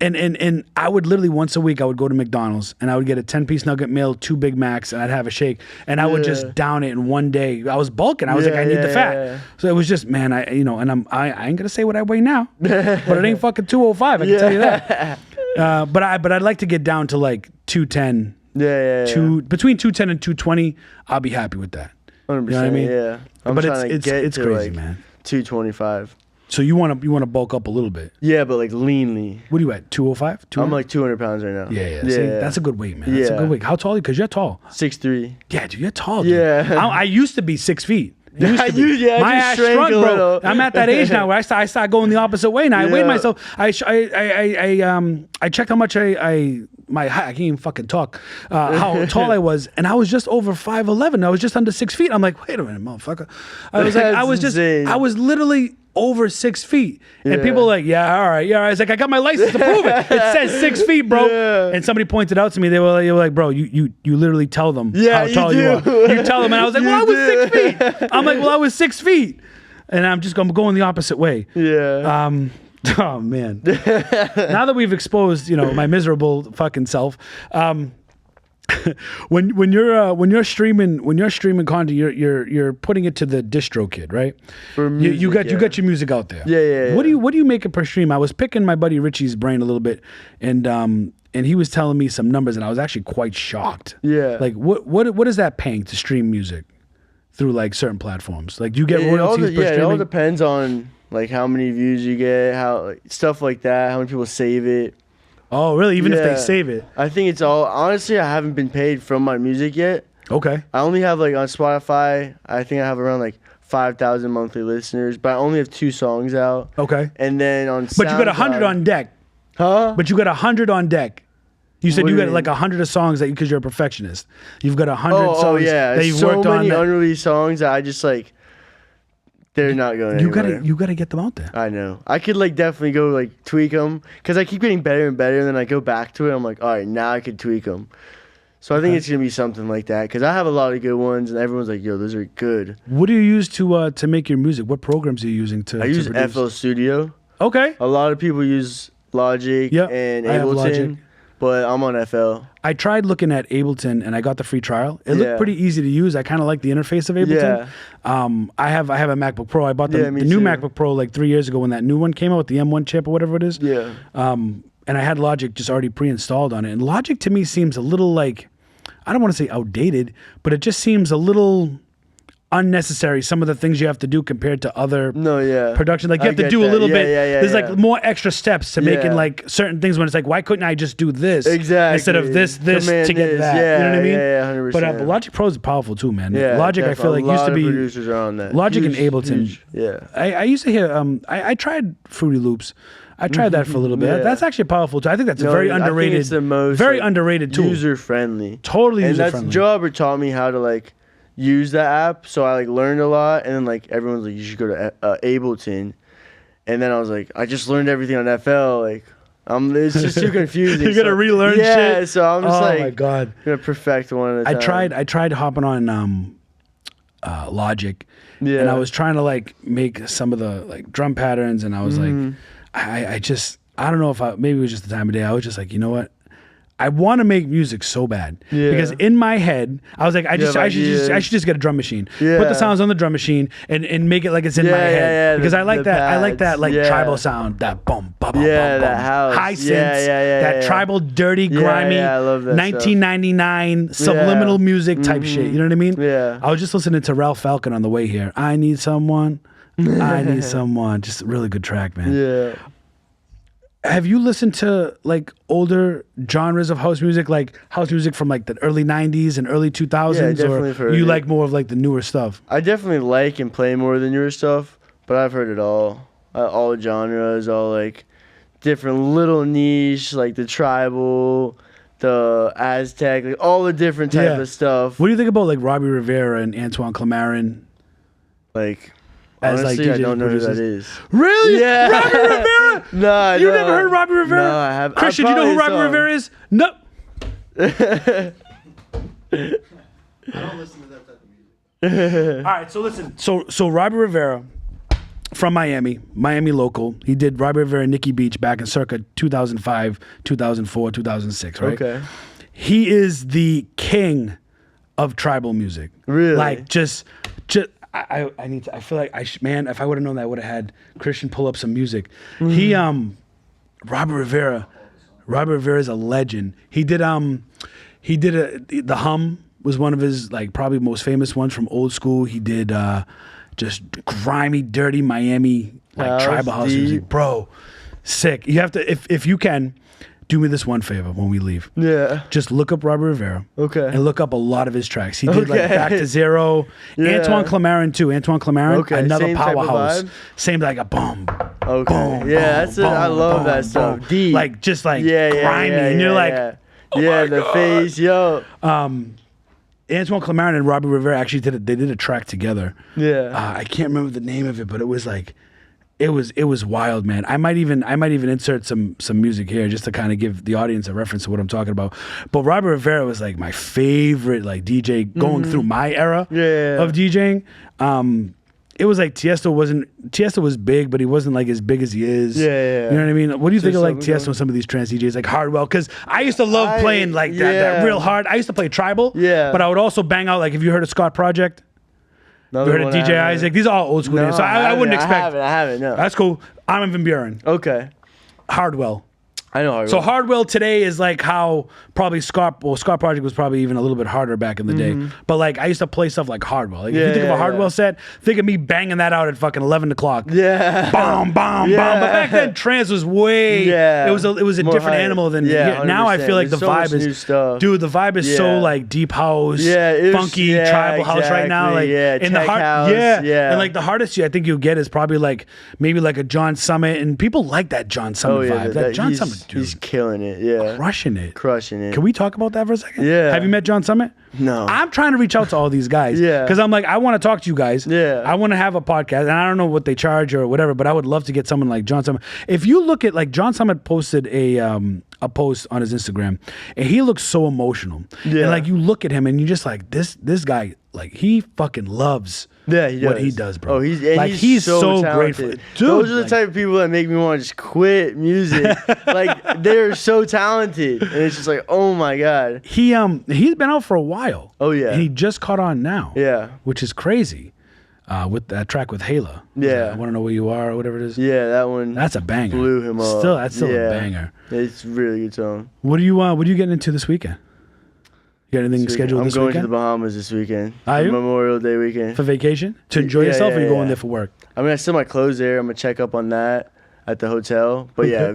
And I would literally once a week I would go to McDonald's and I would get a 10-piece nugget meal, 2 Big Macs, and I'd have a shake, and I would just down it in one day. I was bulking. I was like, I need the fat. So it was just, man, I ain't gonna say what I weigh now, but it ain't fucking 205. I can tell you that. But I'd like to get down to like 210. Between 210 and 220, I'll be happy with that. 100%. You know what I mean? Yeah. But it's crazy, like man. 225. So you want to bulk up a little bit. Yeah, but like leanly. What are you at? 205? I'm like 200 pounds right now. Yeah. See, that's a good weight, man. That's a good weight. How tall are you? Because you're tall. 6'3". Yeah, dude, you're tall. Dude. Yeah. I used to be 6 feet. My I ass shrank shrunk, a bro. little. I'm at that age now where I start going the opposite way. Now I weighed myself. I checked how much my height. I can't even fucking talk. How tall I was, and I was just over 5'11". I was just under 6 feet. I'm like, wait a minute, motherfucker. I was like, insane. I was literally over 6 feet, and people were like, yeah, all right. I was like, I got my license to prove it. It says 6 feet, bro. Yeah. And somebody pointed out to me, they were like, bro, you literally tell them Yeah, how tall you you do. are. You tell them, and I was like, well, I was 6 feet. I'm like, well, I was 6 feet, and I'm going the opposite way. Yeah. Oh man. Now that we've exposed, my miserable fucking self, when you're streaming content, you're putting it to the distro kid, right? For music, you got your music out there. Yeah. What do you make it per stream? I was picking my buddy Richie's brain a little bit, and he was telling me some numbers, and I was actually quite shocked. Yeah. Like what is that paying to stream music through like certain platforms? Like do you get royalties per streaming? It all depends on like how many views you get, how stuff like that, how many people save it. Oh, really? Even if they save it? I think it's all, honestly, I haven't been paid from my music yet. Okay. I only have like on Spotify, I think I have around like 5,000 monthly listeners, but I only have 2 songs out. Okay. And then on But you got 100 on deck. Huh? But you got 100 on deck. You said What you do got you like mean? 100 of songs that, because you're a perfectionist. You've got 100 songs that you've so worked on. many unreleased songs that I just like, they're not going anywhere. You gotta get them out there. I know. I could like definitely go like tweak them because I keep getting better and better, and then I go back to it. I'm like, all right, now I could tweak them. So I think it's gonna be something like that because I have a lot of good ones, and everyone's like, yo, those are good. What do you use to make your music? What programs are you using to? I use produce? FL Studio. Okay. A lot of people use Logic and I have Logic. Ableton, but I'm on FL. I tried looking at Ableton and I got the free trial. It looked pretty easy to use. I kind of like the interface of Ableton. Yeah. I have a MacBook Pro. I bought the me new too. MacBook Pro like 3 years ago when that new one came out with the M1 chip or whatever it is. Yeah. And I had Logic just already pre-installed on it. And Logic to me seems a little like, I don't want to say outdated, but it just seems a little unnecessary. Some of the things you have to do compared to other production, like you have to do a little bit. There's like more extra steps to making like certain things when it's like, why couldn't I just do this instead of this Command to get that? Yeah, you know what I mean? Yeah, 100%. But Logic Pro is powerful too, man. Yeah, Logic, I feel like used to be producers are on that. Logic Huge, and Ableton. huge. Yeah. I used to hear. I tried Fruity Loops. I tried that for a little bit. Yeah. That's actually powerful too. I think that's a very underrated. I think it's the most very underrated tool. User friendly. Totally and user friendly. Joe Albert taught me how to like use that app, so I like learned a lot, and then like everyone's like, you should go to Ableton, and then I was like, I just learned everything on FL, like it's just too confusing. You're gonna relearn shit. Yeah, so I'm just oh my god, gonna perfect one at a time. I tried hopping on Logic, and I was trying to like make some of the like drum patterns, and I was like, I don't know if maybe it was just the time of day. I was just like, you know what? I want to make music so bad because in my head I was like, I should just get a drum machine, put the sounds on the drum machine, and make it like it's in my head because I like that. I like that like tribal sound, that boom, bum, bum, bum, bum, high synths, that tribal, dirty, grimy, I love that 1999 subliminal music type shit. You know what I mean? Yeah. I was just listening to Ralph Falcon on the way here. I need someone. I need someone. Just a really good track, man. Yeah. Have you listened to like older genres of house music, like house music from like the early 90s and early 2000s? Yeah, definitely or heard you it. like more of like the newer stuff? I definitely like and play more than newer stuff, but I've heard it all genres, all like different little niche, like the tribal, the Aztec, like all the different type of stuff. What do you think about like Robbie Rivera and Antoine Clamaran? Like, As, honestly, like, I don't know who producers? that is. Really? Yeah. Robbie Rivera? No, You never heard Robbie Rivera? No, I have. Christian, do you know who Robbie Rivera is? No. I don't listen to that type of music. All right, so listen. So Robbie Rivera from Miami local. He did Robbie Rivera and Nikki Beach back in circa 2005, 2004, 2006, right? Okay. He is the king of tribal music. Really? Like just I need to, I feel like man, if I would have known that, I would have had Christian pull up some music. He Robbie Rivera is a legend. He did the Hum was one of his like probably most famous ones from old school. He did just grimy, dirty Miami like tribal house music, bro. Sick. You have to if you can. Do me this one favor when we leave. Yeah. Just look up Robert Rivera. Okay. And look up a lot of his tracks. He did like Back to Zero. Yeah. Antoine Clamaran too. Antoine Clamaran, Okay, another same type of powerhouse. vibe? Same like a boom. Okay. Boom, Yeah, boom, I love boom, that stuff. boom. Deep. Like just like yeah, grimy. yeah, And you're yeah, like, yeah. oh yeah, my the God. face, yo. Antoine Clamaran and Robert Rivera actually did a track together. Yeah. I can't remember the name of it, but it was like it was wild, man. I might even insert some music here just to kind of give the audience a reference to what I'm talking about. But Robert Rivera was like my favorite like DJ going through my era of DJing. It was like Tiesto was big, but he wasn't like as big as he is. Yeah. You know what I mean? What do you think of like something Tiesto and some of these trance DJs like Hardwell? Because I used to love playing like that yeah. real hard. I used to play tribal. Yeah. But I would also bang out like, have you heard of Scott Project? You heard of DJ Isaac? These are all old school names, so I wouldn't expect. I haven't. No. That's cool. Armin van Buren. Okay. Hardwell. I know Hardwell. So Hardwell today is like how probably Scott Project was probably even a little bit harder back in the day. But like I used to play stuff like Hardwell. Like, if you think of a Hardwell set, think of me banging that out at fucking 11 o'clock. Yeah. Bomb, bomb, Yeah. bomb. But back then trance was way. Yeah. It was a More different hype. animal than Yeah, now. I 100%. feel like There's the so much vibe new is stuff. dude. The vibe is so Yeah. like deep house, Yeah, funky tribal house right now. Like in the tech heart, house, yeah. And like the hardest I think you'll get is probably like maybe like a John Summit, and people like that John Summit vibe. That John Summit dude, he's killing it. Yeah. crushing it. Crushing it. Can we talk about that for a second? Yeah. Have you met John Summit? No. I'm trying to reach out to all these guys. Yeah. Because I'm like, I want to talk to you guys. Yeah. I want to have a podcast, and I don't know what they charge or whatever, but I would love to get someone like John Summit. If you look at like John Summit posted a post on his Instagram, and he looks so emotional. Yeah. And like you look at him, and you just like this guy, like he fucking loves. Yeah, he does. What he does, bro. Oh, he's so talented. grateful. Dude, those are the like, type of people that make me want to just quit music. Like they're so talented, and it's just like, oh my god. he's been out for a while. Oh, yeah. And he just caught on now. Yeah. Which is crazy. With that track with Hala. Yeah. I want to know where you are or whatever it is. Yeah, that one. That's a banger. Blew him up. That's still Yeah. a banger. It's a really good song. What are you getting into this weekend? You got anything scheduled I'm this going weekend? to the Bahamas this weekend. Are you? Memorial Day weekend. For vacation? To enjoy Yeah, yourself, or yeah, you going yeah. there for work? I mean, I still my clothes there. I'm gonna check up on that at the hotel. But yeah,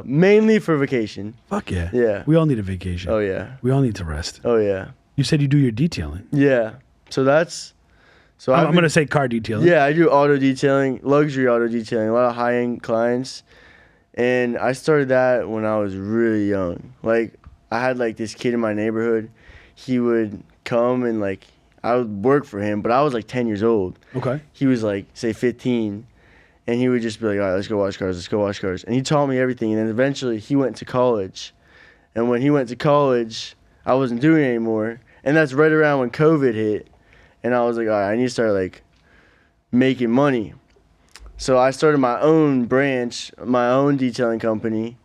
mainly for vacation. Fuck yeah. Yeah. We all need a vacation. Oh yeah. We all need to rest. Oh yeah. You said you do your detailing. Yeah. So that's. So I'm going to say car detailing. Yeah, I do auto detailing, luxury auto detailing, a lot of high end clients, and I started that when I was really young. Like I had like this kid in my neighborhood. He would come and like I would work for him, but I was like 10 years old. Okay. He was like say 15, and he would just be like, all right, let's go wash cars, let's go wash cars, and he taught me everything. And then eventually he went to college, and when he went to college, I wasn't doing it anymore, and that's right around when COVID hit. And I was like, all right, I need to start like making money. So I started my own branch, my own detailing company.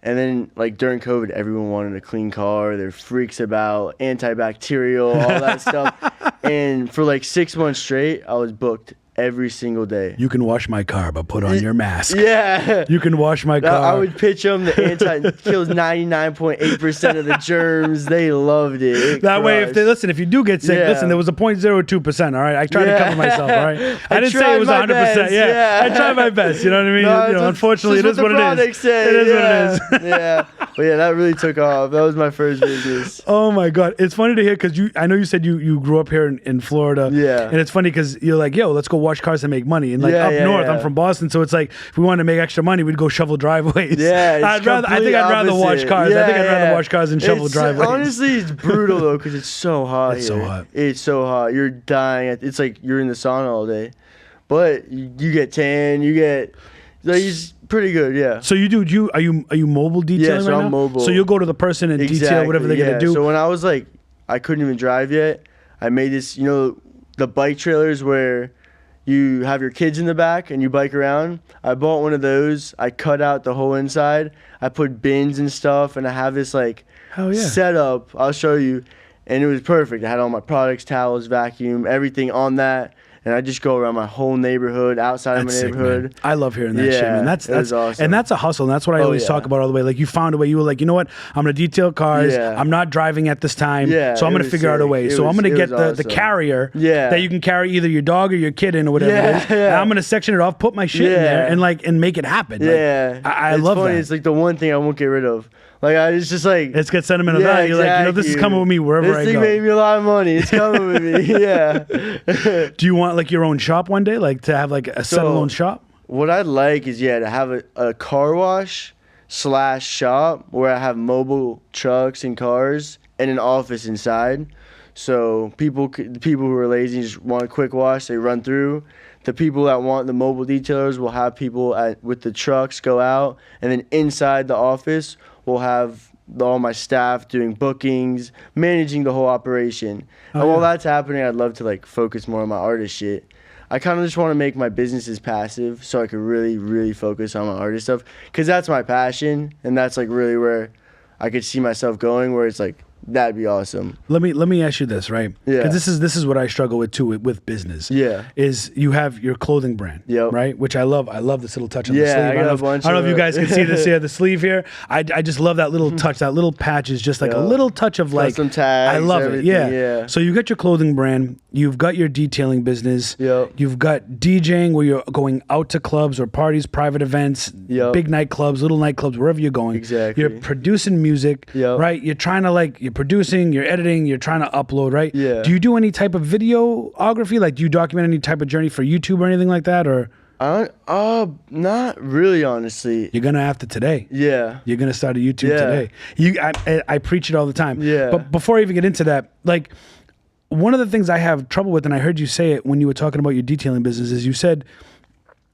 And then like during COVID, everyone wanted a clean car. They're freaks about antibacterial, all that stuff. And for like 6 months straight, I was booked every single day. You can wash my car, but put on your mask. Yeah. You can wash my car. I would pitch them the kills 99.8% of the germs. They loved it. That way, if you do get sick, Yeah. listen, there was a 0.02%, all right? I tried to cover myself, all right? I didn't say tried it was my 100%. best, yeah. I tried my best, you know what I mean? No, You know, just- unfortunately, it just is what it is. Said, It is what yeah. it is. Yeah. But yeah, that really took off. That was my first business. Oh my God. It's funny to hear because I know you said you grew up here in Florida. Yeah. And it's funny because you're like, yo, let's go wash cars and make money. And like Yeah, up yeah, north, yeah. I'm from Boston. So it's like, if we wanted to make extra money, we'd go shovel driveways. Yeah, it's I think I'd rather wash opposite. cars. I think I'd rather Yeah. wash cars and shovel It's- driveways. Honestly, it's brutal though because it's so hot It's here. so hot. It's so hot. You're dying. It's like you're in the sauna all day. But you get tan. You get... Like, it's pretty good, yeah. So are you mobile detailing Yeah, so right I'm now? mobile. So you'll go to the person and detail whatever they're gonna do. So when I was like, I couldn't even drive yet, I made this, the bike trailers where you have your kids in the back and you bike around. I bought one of those. I cut out the whole inside. I put bins and stuff, and I have this like Hell yeah. setup. I'll show you, and it was perfect. I had all my products, towels, vacuum, everything on that. and I just go around my whole neighborhood, outside of my sick, neighborhood. man. I love hearing that shit, man. That's it was awesome. and that's a hustle. And that's what I always talk about all the way. Like you found a way. You were like, you know what? I'm gonna detail cars. Yeah. I'm not driving at this time. Yeah, so I'm it gonna was figure out a sick. way. It So I'm was- gonna it get was the awesome. carrier Yeah. that you can carry either your dog or your kid in or whatever it is. And I'm gonna section it off, put my shit in there, and make it happen. Yeah, Like, I it's love funny. that. It's like the one thing I won't get rid of. Like it's just like It's got sentimental value. You're like, you know, this is coming with me wherever I This thing go. made me a lot of money. It's coming with me. Yeah. Do you want like your own shop one day, like to have like a standalone shop? What I'd like is to have a car wash / shop where I have mobile trucks and cars and an office inside. So the people who are lazy just want a quick wash, they run through. The people that want the mobile detailers will have people with the trucks go out, and then inside the office we'll have all my staff doing bookings, managing the whole operation. And while that's happening, I'd love to like focus more on my artist shit. I kind of just want to make my businesses passive so I could really, really focus on my artist stuff, because that's my passion, and that's like really where I could see myself going, where it's like, that'd be awesome. Let me ask you this, right? Yeah. 'Cause this is what I struggle with too with business. Yeah. Is you have your clothing brand. Yep. Right? Which I love. I love this little touch on the Yeah, sleeve. I got don't know a if, bunch I don't know of if you it. guys can see this here, the sleeve here. I just love that little touch. That little patch is just like a Yep. little touch of like Custom tags, I love it. everything, Yeah. yeah. So you got your clothing brand, you've got your detailing business, Yep. you've got DJing where you're going out to clubs or parties, private events, Yep. big nightclubs, little nightclubs, wherever you're going. Exactly. You're producing music, Yep. right? You're trying to like you're producing, you're editing, you're trying to upload, right? Yeah. Do you do any type of videography? Like, do you document any type of journey for YouTube or anything like that? Or Not really, honestly. you're gonna have to today. Yeah. You're gonna start a YouTube Yeah. today. I preach it all the time. Yeah. But before I even get into that, like one of the things I have trouble with, and I heard you say it when you were talking about your detailing business, is you said,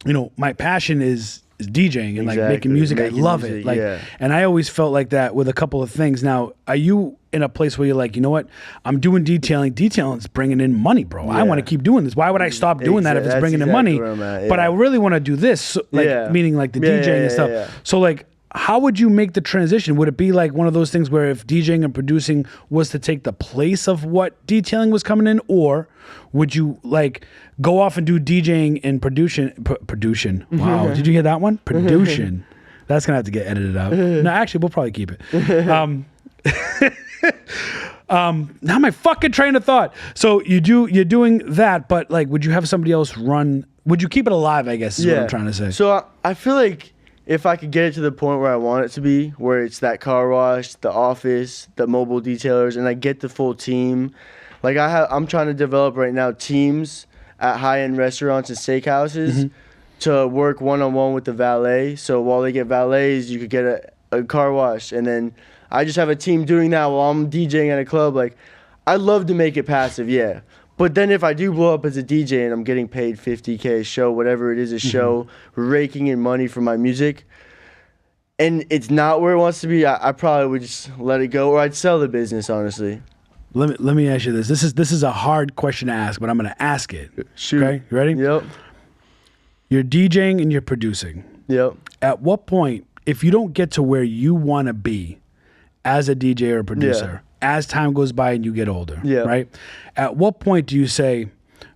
you know, my passion is DJing and like Exactly. making music. I Making love it. music, Like, yeah. and I always felt like that with a couple of things. Now, are you in a place where you're like, you know what? I'm doing detailing. Detailing's bringing in money, bro. I Yeah. want to keep doing this. Why would I stop doing that if it's That's bringing in exactly money? where I'm at, But yeah. I really want to do this, so, like Yeah. meaning like the Yeah, DJing yeah, and yeah, stuff. yeah. So like, how would you make the transition? Would it be like one of those things where if DJing and producing was to take the place of what detailing was coming in, or would you like go off and do DJing and production? Wow, did you hear that one? Production. That's gonna have to get edited out. No, actually, we'll probably keep it. Now my fucking train of thought. So you're doing that, but like, would you have somebody else run? Would you keep it alive? I guess is what I'm trying to say. So I feel like if I could get it to the point where I want it to be, where it's that car wash, the office, the mobile detailers, and I get the full team. Like I'm trying to develop right now teams at high-end restaurants and steakhouses to work one-on-one with the valet. So while they get valets, you could get a car wash, and then I just have a team doing that while I'm DJing at a club. Like, I'd love to make it passive, yeah. But then if I do blow up as a DJ and I'm getting paid $50K a show, whatever it is, a show, raking in money for my music, and it's not where it wants to be, I probably would just let it go, or I'd sell the business, honestly. Let me ask you this. This is a hard question to ask, but I'm gonna ask it. Shoot. Okay, you ready? Yep. You're DJing and you're producing. Yep. At what point, if you don't get to where you want to be as a DJ or a producer, as time goes by and you get older, Yeah. right? At what point do you say,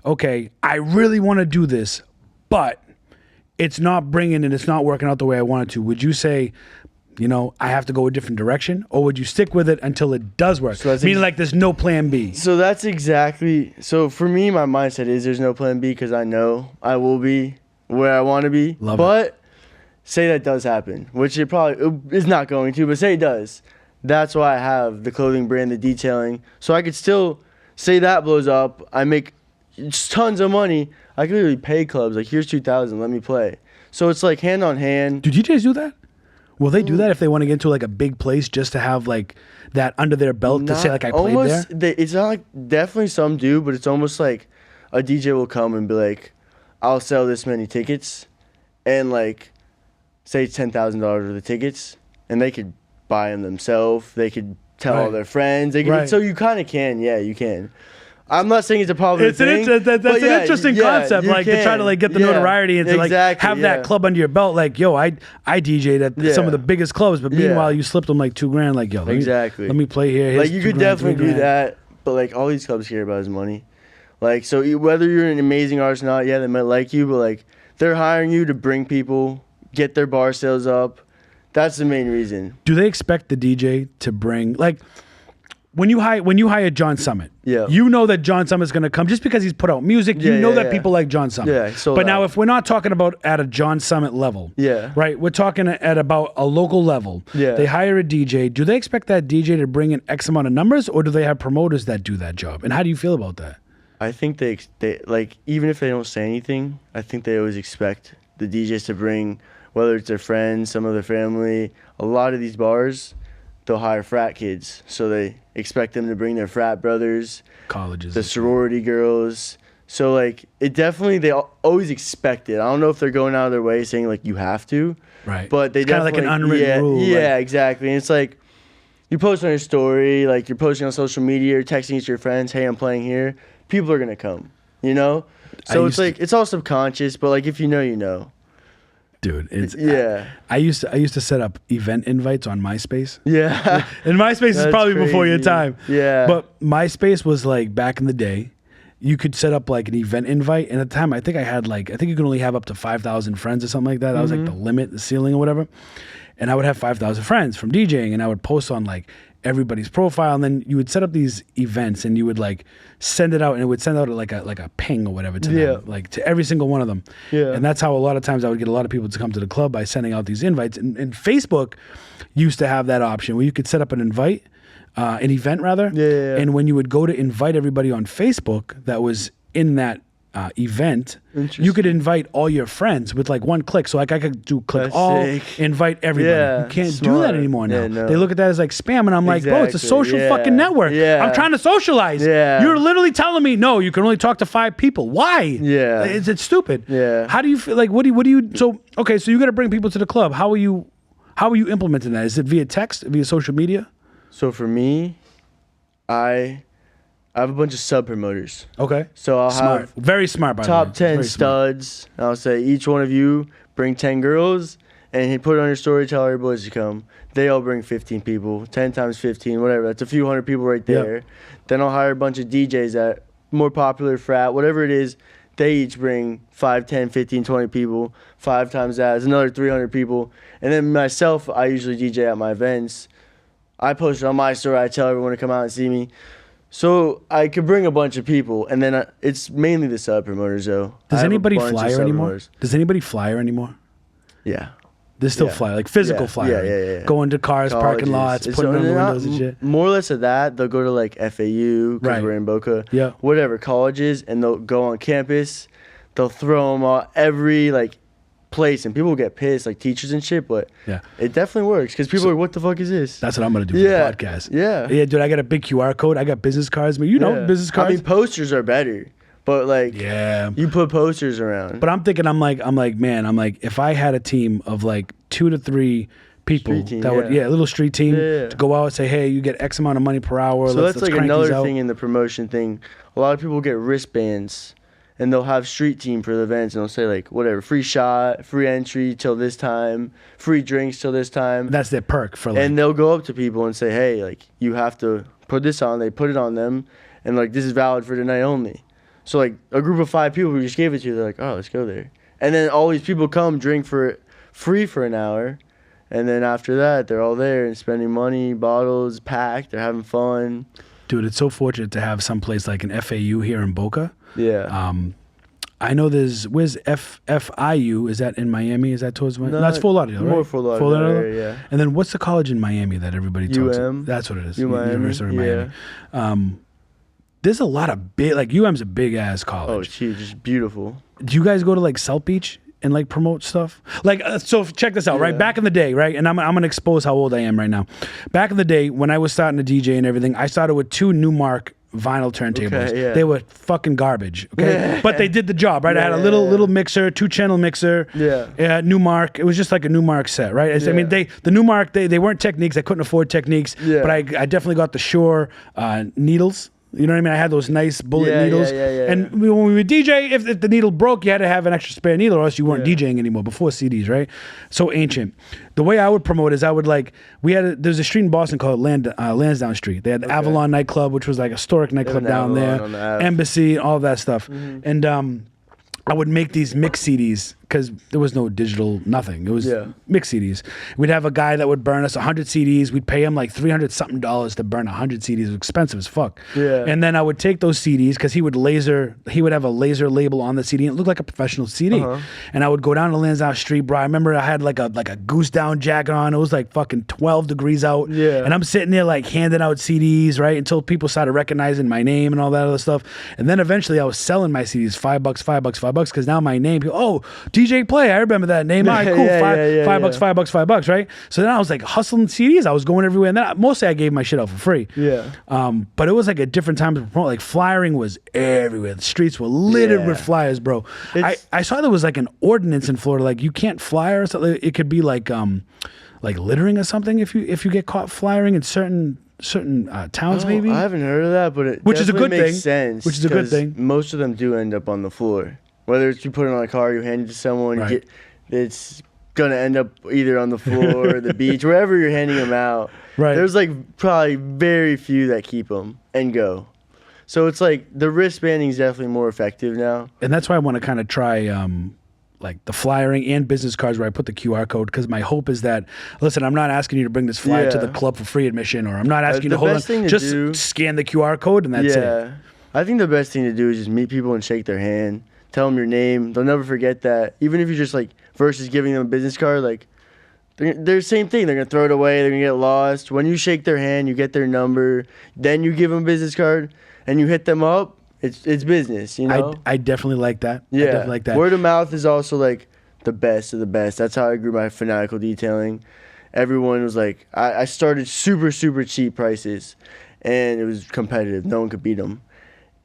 okay, I really want to do this, but it's not bringing and it's not working out the way I want it to? Would you say, you know, I have to go a different direction? Or would you stick with it until it does work? So that's Meaning like there's no plan B. So that's exactly, so for me, my mindset is there's no plan B, because I know I will be where I want to be. Love it. But say that does happen, which it probably is not going to, but say it does. That's why I have the clothing brand, the detailing. So I could still say that blows up. I make tons of money. I could literally pay clubs, like, here's 2,000, let me play. So it's like hand on hand. Do DJs do that? Will they do that if they want to get into like a big place just to have like that under their belt to say like I played there? It's not like, definitely some do, but it's almost like a DJ will come and be like, I'll sell this many tickets, and like say it's $10,000 worth of tickets, and they could buy them themselves. They could tell all Right. their friends. They could, Right. So you kind of can, yeah, you can. I'm not saying it's a popular It's an thing. that's but an yeah, interesting yeah, concept, you like to try can. to like get the Yeah, notoriety and to like exactly, have yeah. that club under your belt. Like, yo, I DJ'd at some of Yeah. the biggest clubs, but meanwhile you slipped them like $2,000. Like, yo, Exactly. let me play here. Like Here's you could $2,000, definitely do $3,000. that, but like all these clubs care about is money. Like, so whether you're an amazing artist or not, yeah, they might like you, but like they're hiring you to bring people, get their bar sales up. That's the main reason. Do they expect the DJ to bring like when you hire John Summit? Yeah. You know that John Summit's going to come just because he's put out music. You Yeah, know yeah, that yeah. people like John Summit. Yeah, sold but now out. if we're not talking about at a John Summit level, Yeah. right? We're talking at about a local level. Yeah. They hire a DJ. Do they expect that DJ to bring in X amount of numbers, or do they have promoters that do that job? And how do you feel about that? I think they like, even if they don't say anything, I think they always expect the DJs to bring, whether it's their friends, some of their family. A lot of these bars, they'll hire frat kids, so they expect them to bring their frat brothers, Colleges. the sorority girls. So like, it definitely, they always expect it. I don't know if they're going out of their way saying like you have to, Right. but they It's kinda definitely like an unwritten yeah, rule, Yeah, like- exactly. And it's like you post on your story, like you're posting on social media, or texting it to your friends, hey, I'm playing here. People are gonna come, you know. So it's like it's all subconscious, but like if you know, you know. Dude, it's Yeah. I used to set up event invites on MySpace. Yeah. And MySpace is That's probably before your crazy. time. Yeah. But MySpace was like back in the day. You could set up like an event invite, and at the time I think you could only have up to 5,000 friends or something like that. That was like the limit, the ceiling or whatever. And I would have 5,000 friends from DJing, and I would post on like everybody's profile, and then you would set up these events, and you would like send it out, and it would send out like a ping or whatever to them, like to every single one of them. Yeah. And that's how a lot of times I would get a lot of people to come to the club by sending out these invites. And Facebook used to have that option where you could set up an invite. An event rather, Yeah. and when you would go to invite everybody on Facebook that was in that event, you could invite all your friends with like one click. So like I could do click That's all, sick. invite everybody. Yeah, You can't do smart. that anymore now. Yeah, no. They look at that as like spam, and I'm like, bro, it's a Exactly, social yeah, fucking network. yeah. I'm trying to socialize. Yeah. You're literally telling me no, you can only talk to 5 people. Why? Yeah. It's stupid. Yeah. How do you feel? Like what do you? So okay, so you got to bring people to the club. How are you implementing that? Is it via text, via social media? So for me, I have a bunch of sub promoters. Okay. So I'll Smart. have Very smart, by top the way. 10 Very smart. studs. I'll say each one of you bring 10 girls, and he put it on your story, tell all your boys to come. They all bring 15 people, 10 times 15, whatever. That's a few hundred people right there. Then I'll hire a bunch of DJs that more popular frat, whatever it is. They each bring 5, 10, 15, 20 people. 5 times that is another 300 people. And then myself, I usually DJ at my events. I post it on my story. I tell everyone to come out and see me. So I could bring a bunch of people, and then it's mainly the sub promoters, though. I Does have a anybody bunch of flyer sub anymore? promoters. Does anybody flyer anymore? Yeah. There's still Yeah. flyer, like physical Yeah. flyering. Yeah. Going to cars, parking Colleges. lots, It's- putting it on the they're not windows and shit. More or less of that, they'll go to like FAU because Right. we're in Boca. Yeah. Whatever colleges, and they'll go on campus. They'll throw them all every like place, and people will get pissed, like teachers and shit. But Yeah. it definitely works because people are, what the fuck is this? That's what I'm gonna do Yeah. for the podcast. Yeah. Yeah, dude, I got a big QR code. I got business cards. But you know, Yeah. business I cards. mean, posters are better, but like yeah. you put posters around. But I'm thinking, I'm like, man, if I had a team of like 2 to 3 people Street team, that would, yeah. a little street team Yeah. to go out and say, hey, you get X amount of money per hour. So let's that's like crank these another out. thing in the promotion thing. A lot of people get wristbands, and they'll have street team for the events, and they'll say like whatever, free shot, free entry till this time, free drinks till this time. That's their perk for like. And they'll go up to people and say, hey, like you have to put this on. They put it on them, and like this is valid for tonight only. So like a group of 5 people who just gave it to you, they're like, oh, let's go there. And then all these people come drink for free for an hour. And then after that, they're all there and spending money, bottles, packed. They're having fun. Dude, it's so fortunate to have some place like an FAU here in Boca. Yeah. I know where's FIU? Is that in Miami? Is that towards Miami? No, that's Fort Lauderdale, right? More Fort Lauderdale, yeah. And then what's the college in Miami that everybody talks about? UM. That's what it is. Miami, University of Miami. There's a lot of big, like UM's a big ass Oh, college. it's huge. It's beautiful. Do you guys go to like South Beach and like promote stuff? Like, so check this out, right? Yeah. Back in the day, right? And I'm gonna expose how old I am right now. Back in the day, when I was starting to DJ and everything, I started with 2 Newmark vinyl turntables. Okay, yeah. They were fucking garbage, okay? But they did the job, right? I had a Yeah. little mixer, 2-channel mixer. Yeah. Newmark. It was just like a Newmark set, right? I mean, Yeah. the Newmark, they weren't Techniques. I couldn't afford Techniques, Yeah. but I definitely got the Shure needles. You know what I mean? I had those nice bullet Yeah, needles. yeah. And when we would DJ, if the needle broke, you had to have an extra spare needle or else you weren't DJing anymore before CDs, right? So ancient. The way I would promote is I would there's a street in Boston called Lansdowne Street. They had Avalon nightclub, which was like a historic nightclub down there. On the Ave. Embassy, all that stuff. And I would make these mix CDs because there was no digital, nothing. It was mix CDs. We'd have a guy that would burn us 100 CDs. We'd pay him like $300 something to burn 100 CDs. It was expensive as fuck. Yeah. And then I would take those CDs because he would have a laser label on the CD. And it looked like a professional CD. And I would go down to Lansdowne Street, bro. I remember I had like a goose down jacket on. It was like fucking 12 degrees out. Yeah. And I'm sitting there like handing out CDs, right? Until people started recognizing my name and all that other stuff. And then eventually I was selling my CDs $5 because now my name, DJ Play, I remember that name. All right, cool. $5, right? So then I was like hustling CDs. I was going everywhere, and then mostly I gave my shit out for free. Yeah. But it was like a different time to promote. Like flyering was everywhere. The streets were littered with flyers, bro. I saw there was like an ordinance in Florida, like you can't flyer or something. It could be like littering or something if you get caught flyering in certain towns, maybe. I haven't heard of that, but Which is a good makes thing. sense. Which is a good 'cause thing. Most of them do end up on the floor. Whether it's you put it on a car, you hand it to someone, Right. it's gonna end up either on the floor or the beach, wherever you're handing them out. Right. There's like probably very few that keep them and go. So it's like the wristbanding is definitely more effective now. And that's why I want to kind of try like the flyering and business cards where I put the QR code, because my hope is that, listen, I'm not asking you to bring this flyer to the club for free admission, or I'm not asking you to the hold on. best thing to Just do- scan the QR code and that's it. I think the best thing to do is just meet people and shake their hand. Tell them your name. They'll never forget that. Even if you just like, versus giving them a business card, like, they're the same thing. They're going to throw it away. They're going to get lost. When you shake their hand, you get their number. Then you give them a business card and you hit them up. It's business, you know? I definitely like that. Yeah. I definitely like that. Word of mouth is also like the best of the best. That's how I grew my fanatical detailing. Everyone was like, I started super, super cheap prices and it was competitive. No one could beat them.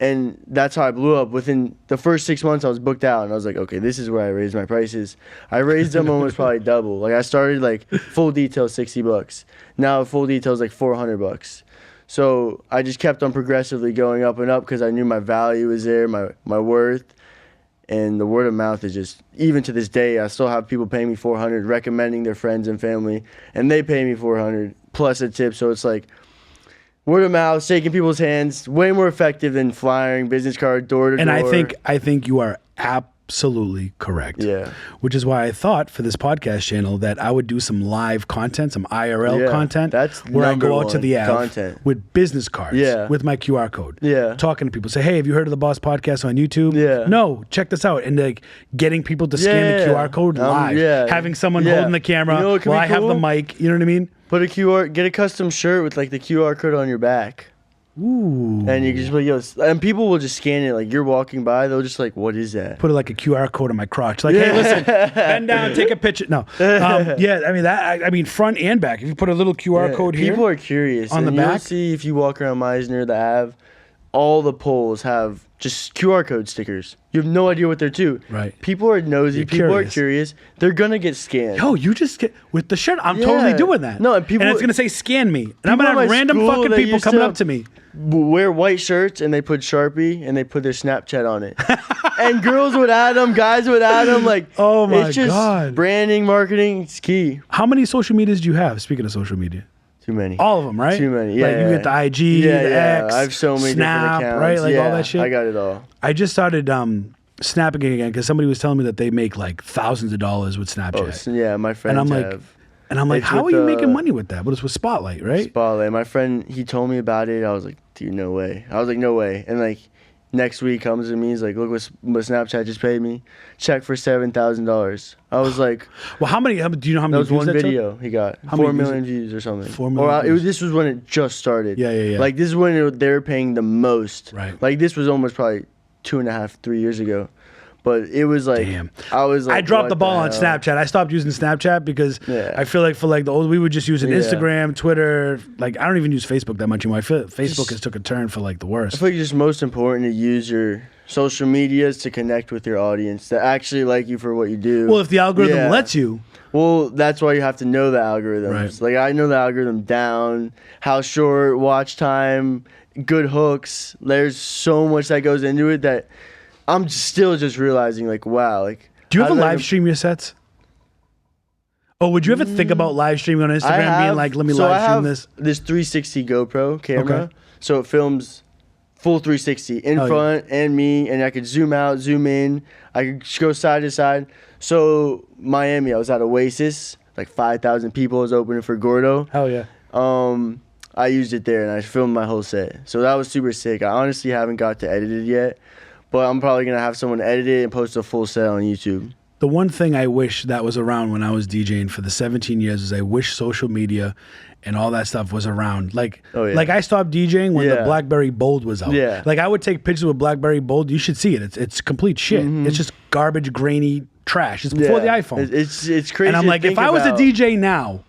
And that's how I blew up. Within the first 6 months, I was booked out, and I was like, okay, this is where I raised my prices. I raised them almost probably double. Like I started like full detail $60. Now full detail is like $400. So I just kept on progressively going up and up because I knew my value was there, my worth, and the word of mouth is just, even to this day, I still have people paying me $400, recommending their friends and family, and they pay me $400 plus a tip. So it's like, word of mouth, shaking people's hands, way more effective than flying, business card, door to door. And I think you are absolutely correct. Yeah. Which is why I thought for this podcast channel that I would do some live content, some IRL content, that's where I go out to #1 the Ave content. with business cards, with my QR code, talking to people. Say, hey, have you heard of the Boss Podcast on YouTube? Yeah. No, check this out. And like getting people to scan the QR code live, having someone holding the camera You know what could while be I have the cool? mic. You know what I mean? Get a custom shirt with like the QR code on your back. Ooh. And you can just be like, yo, and people will just scan it. Like you're walking by, they'll just like, what is that? Put it like a QR code on my crotch. Like, hey, listen, bend down, take a picture. No. I mean, front and back. If you put a little QR code here. People are curious. on the and back. You'll see if you walk around Meisner, the Ave, all the poles have just QR code stickers. You have no idea what they're to. Right. People are nosy. You're People are curious. curious. They're going to get scanned. Yo, you just get with the shirt. I'm totally doing that. No, and people- it's gonna say scan me, and I'm People gonna at have my random school fucking that people used coming to up to me. wear white shirts and they put Sharpie and they put their Snapchat on it. And girls would add them, guys would add them. Like, Oh my it's just God. branding, marketing, it's key. How many social medias do you have? Speaking of social media, Too many. all of them, right? Too many. Like Yeah. you get the IG, the X, I have so many Snap, different accounts. right? Like all that shit. I got it all. I just started snapping again because somebody was telling me that they make like thousands of dollars with Snapchat. My friends and I'm like, have how It's are with you the- making money with that? But it's with Spotlight, right? Spotlight. My friend, he told me about it. I was like, dude, no way. I was like, no way. And like, next week comes to me, he's like, look what Snapchat just paid me. Check for $7,000. I was like, Well, do you know how that many was views one that took? video he got. How 4 many views million views or something. 4 million views. This was when it just started. Yeah. Like, this is when they were paying the most. Right. Like, this was almost probably 2.5, 3 years ago. But it was like, Damn. I was like, I dropped what the ball on hell? Snapchat. I stopped using Snapchat because Yeah. I feel like for like the old, we would just use Yeah. Instagram, Twitter. Like I don't even use Facebook that much anymore. I feel Facebook has took a turn for like the I worst. feel like it's just most important to use your social medias to connect with your audience, to actually like you for what you do. Well, if the algorithm Yeah. lets you, Well, that's why you have to know the algorithms. Right. Like, I know the algorithm down, how short, watch time, good hooks. There's so much that goes into it that I'm still just realizing, like, wow. Like, do you how ever did I- live stream your sets? Oh, would you ever think about live streaming on Instagram, being like, let me live stream this? This 360 GoPro camera, Okay. so it films full 360 in Oh, yeah. front and me, and I could zoom out, zoom in. I could go side to side. So Miami, I was at Oasis, like 5,000 people was opening for Gordo. Hell yeah. I used it there and I filmed my whole set. So that was super sick. I honestly haven't got to edit it yet, but I'm probably gonna have someone edit it and post a full set on YouTube. The one thing I wish that was around when I was DJing for the 17 years is I wish social media and all that stuff was around. Like, Oh, yeah. like I stopped DJing when the Yeah. BlackBerry Bold was out. Yeah. Like I would take pictures with BlackBerry Bold. You should see it. It's complete shit. It's just garbage, grainy trash. It's before the iPhone. It's crazy. And I'm to like, if think I was a about. DJ now,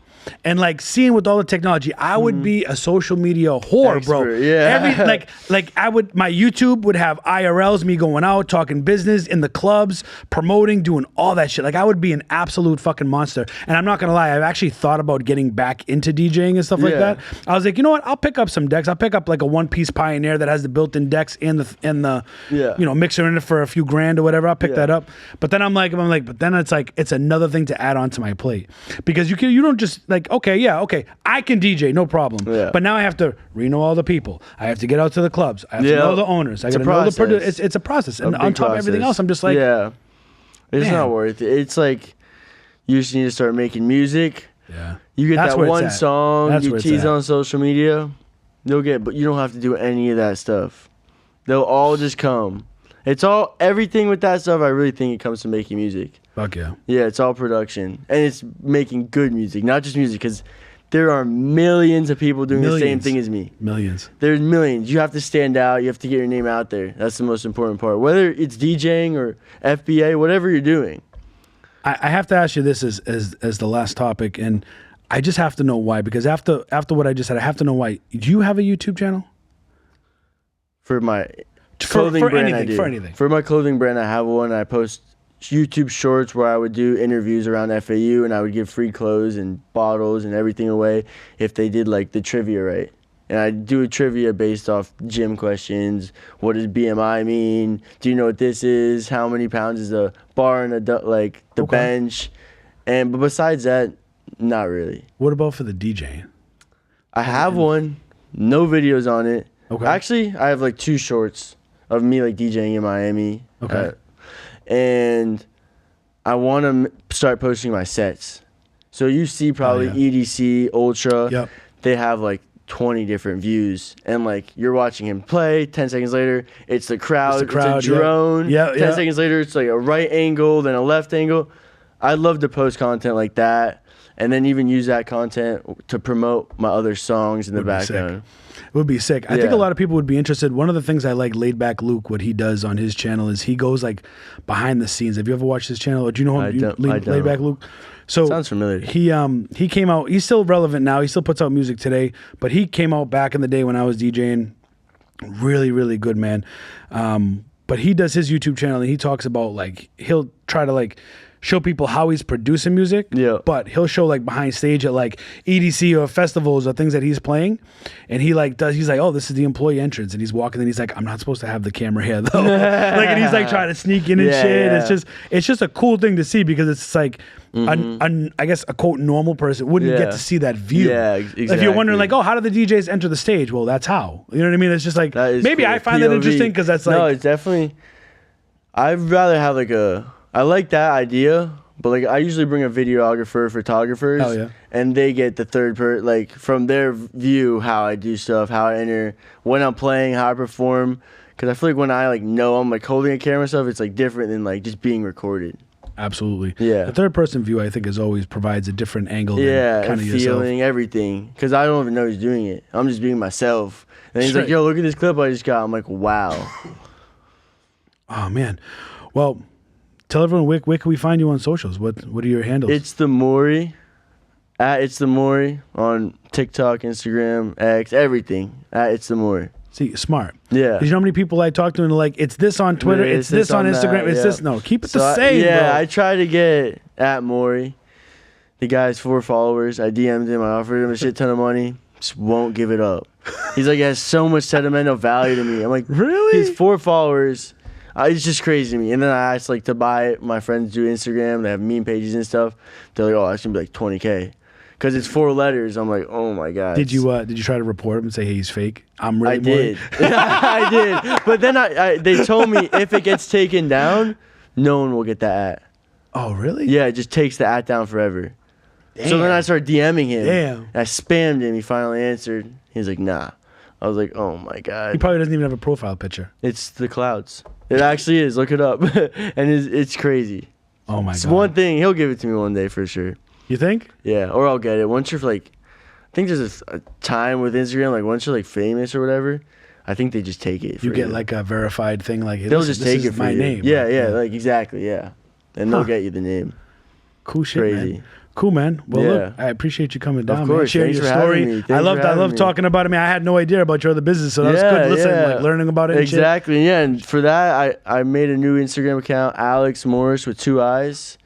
and like seeing with all the technology, I would be a social media whore, bro. Expert, yeah. Like I would, my YouTube would have IRLs, me going out, talking business in the clubs, promoting, doing all that shit. Like I would be an absolute fucking monster. And I'm not gonna lie, I've actually thought about getting back into DJing and stuff like Yeah. that. I was like, you know what? I'll pick up some decks. I'll pick up like a one-piece Pioneer that has the built-in decks and the Yeah. you know, mixer in it for a few grand or whatever. I'll pick Yeah. that up. But then but then it's like it's another thing to add on to my plate because you don't just like okay, I can DJ, no problem. Yeah. But now I have to know all the people. I have to get out to the clubs. I have to Yeah. know the owners. I It's got a to know the process. producer. It's a process, and A on big top of everything process. else, I'm just like, yeah, it's man. not worth it. It's like you just need to start making music. yeah. You get That's that where it's one at. song, That's you where it's tease at. on social media, but you don't have to do any of that stuff. They'll all just come. It's all everything with that stuff. I really think it comes to making music. Fuck yeah. Yeah, it's all production, and it's making good music, not just music, because there are millions of people doing the same Millions. thing as me. Millions. There's millions. You have to stand out. You have to get your name out there. That's the most important part. Whether it's DJing or FBA, whatever you're doing. I have to ask you this as the last topic, and I just have to know why. Because after what I just said, I have to know why. Do you have a YouTube channel? For my For clothing brand, I anything, do. for anything. For my clothing brand, I have one. I post YouTube shorts where I would do interviews around FAU, and I would give free clothes and bottles and everything away if they did like the trivia right. And I do a trivia based off gym questions. What does BMI mean? Do you know what this is? How many pounds is a bar and the Okay. bench? But besides that, not really. What about for the DJ? I have one, no videos on it. Okay. Actually, I have like 2 shorts of me like DJing in Miami. Okay. And I want to start posting my sets. So you see probably Oh, yeah. EDC, Ultra. Yep. They have like 20 different views. And like you're watching him play, 10 seconds later, it's the crowd, crowd, it's a drone. yeah. 10 seconds later, it's like a right angle, then a left angle. I'd love to post content like that. And then even use that content to promote my other songs in the Would be sick. background. It would be sick. I think Yeah. a lot of people would be interested. One of the things I like Laid Back Luke, what he does on his channel is he goes like behind the scenes. Have you ever watched his channel? Or do you know him? I don't. Laid Back Luke. So Sounds familiar. He came out. He's still relevant now. He still puts out music today, but he came out back in the day when I was DJing. Really, really good man. But he does his YouTube channel and he talks about like he'll try to like show people how he's producing music. Yeah. But he'll show like behind stage at like EDC or festivals or things that he's playing. And he's like, oh, this is the employee entrance. And he's walking and he's like, I'm not supposed to have the camera here though. And he's like trying to sneak in and Yeah, shit. yeah. It's just a cool thing to see because it's like, I guess a quote normal person wouldn't get Yeah. to see that view. Yeah, If you're wondering exactly. like, oh, how do the DJs enter the stage? Well, that's how. You know what I mean? It's just like, That is maybe cool. I find that POV. interesting because that's like, no, it's definitely. I'd rather have like I like that idea, but like I usually bring a videographer, photographers, Hell yeah. and they get the like from their view how I do stuff, how I enter, when I'm playing, how I perform. Because I feel like when I like know I'm like holding a camera and stuff, it's like different than like just being recorded. absolutely. Yeah. The third person view, I think, is always provides a different angle Yeah, than kind and of yourself. feeling everything. Because I don't even know he's doing it. I'm just being myself. And he's Straight. like, yo, look at this clip I just got. I'm like, wow. Oh man. Well, Tell everyone where can we find you on socials? What are your handles? It's the Maury. It's the Maury on TikTok, Instagram, X, everything. It's the Maury. See, smart. Yeah. 'Cause you know how many people I talk to and they're like, it's this on Twitter, Yeah, it's this on Instagram, that, it's yeah. this. No, keep it So the same, yeah, bro. I try to get at Maury. The guy's 4 followers. I DM'd him. I offered him a shit ton of money. Just won't give it up. He's like, it has so much sentimental value to me. I'm like, Really? He's 4 followers. It's just crazy to me. And then I asked like to buy it. My friends do Instagram. They have meme pages and stuff. They're like, oh, that's gonna be like 20K. Because it's 4 letters. I'm like, oh my god. Did you try to report him and say, hey, he's fake? I'm really I did. I did. But then they told me if it gets taken down, no one will get that at. Oh, really? Yeah, it just takes the at down forever. So then I started DMing him. Damn. I spammed him. He finally answered. He's like, nah. I was like, oh my god. He probably doesn't even have a profile picture. It's the clouds. It actually is. Look it up. And it's crazy. Oh, my It's God. one thing. He'll give it to me one day for sure. You think? Yeah, or I'll get it. Once you're like, I think there's a time with Instagram, like once you're like famous or whatever, I think they just take it. You for get like a verified thing like, hey, they'll listen, just this take is it for my you. name. Yeah, yeah, like exactly, yeah. And they'll Huh. get you the name. Cool shit, Crazy. man. Cool, man. Well, Yeah. look, I appreciate you coming down, man. course. Sharing Thanks your for having story. me. I Thanks for love having me. talking about it. I mean, I had no idea about your other business, so that was Yeah, good. Listen, yeah. like learning about it. And Exactly, yeah. And for that, I made a new Instagram account, Alex Morris with 2 I's,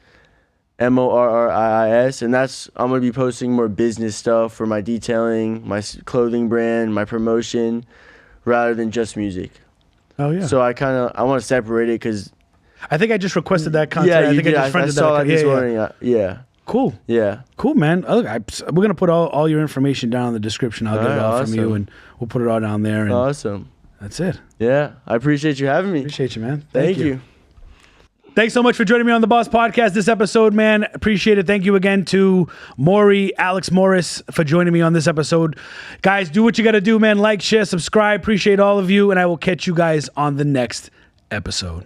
Morriis, and I'm gonna be posting more business stuff for my detailing, my clothing brand, my promotion, rather than just music. Shit. Oh yeah. So I want to separate it because I think I just requested that content. yeah, I you think did. I just friended saw that. that this Yeah. morning. Yeah, Cool. yeah. Cool, man. Look, we're gonna put all your information down in the description. I'll get it Alright, all from you, awesome. and we'll put it all down there. And Awesome. that's it. Yeah, I appreciate you having me. Appreciate you, man. Thank you. Thanks so much for joining me on the Boss Podcast this episode, man. Appreciate it. Thank you again to Alex Morris, for joining me on this episode. Guys, do what you got to do, man. Like, share, subscribe. Appreciate all of you, and I will catch you guys on the next episode.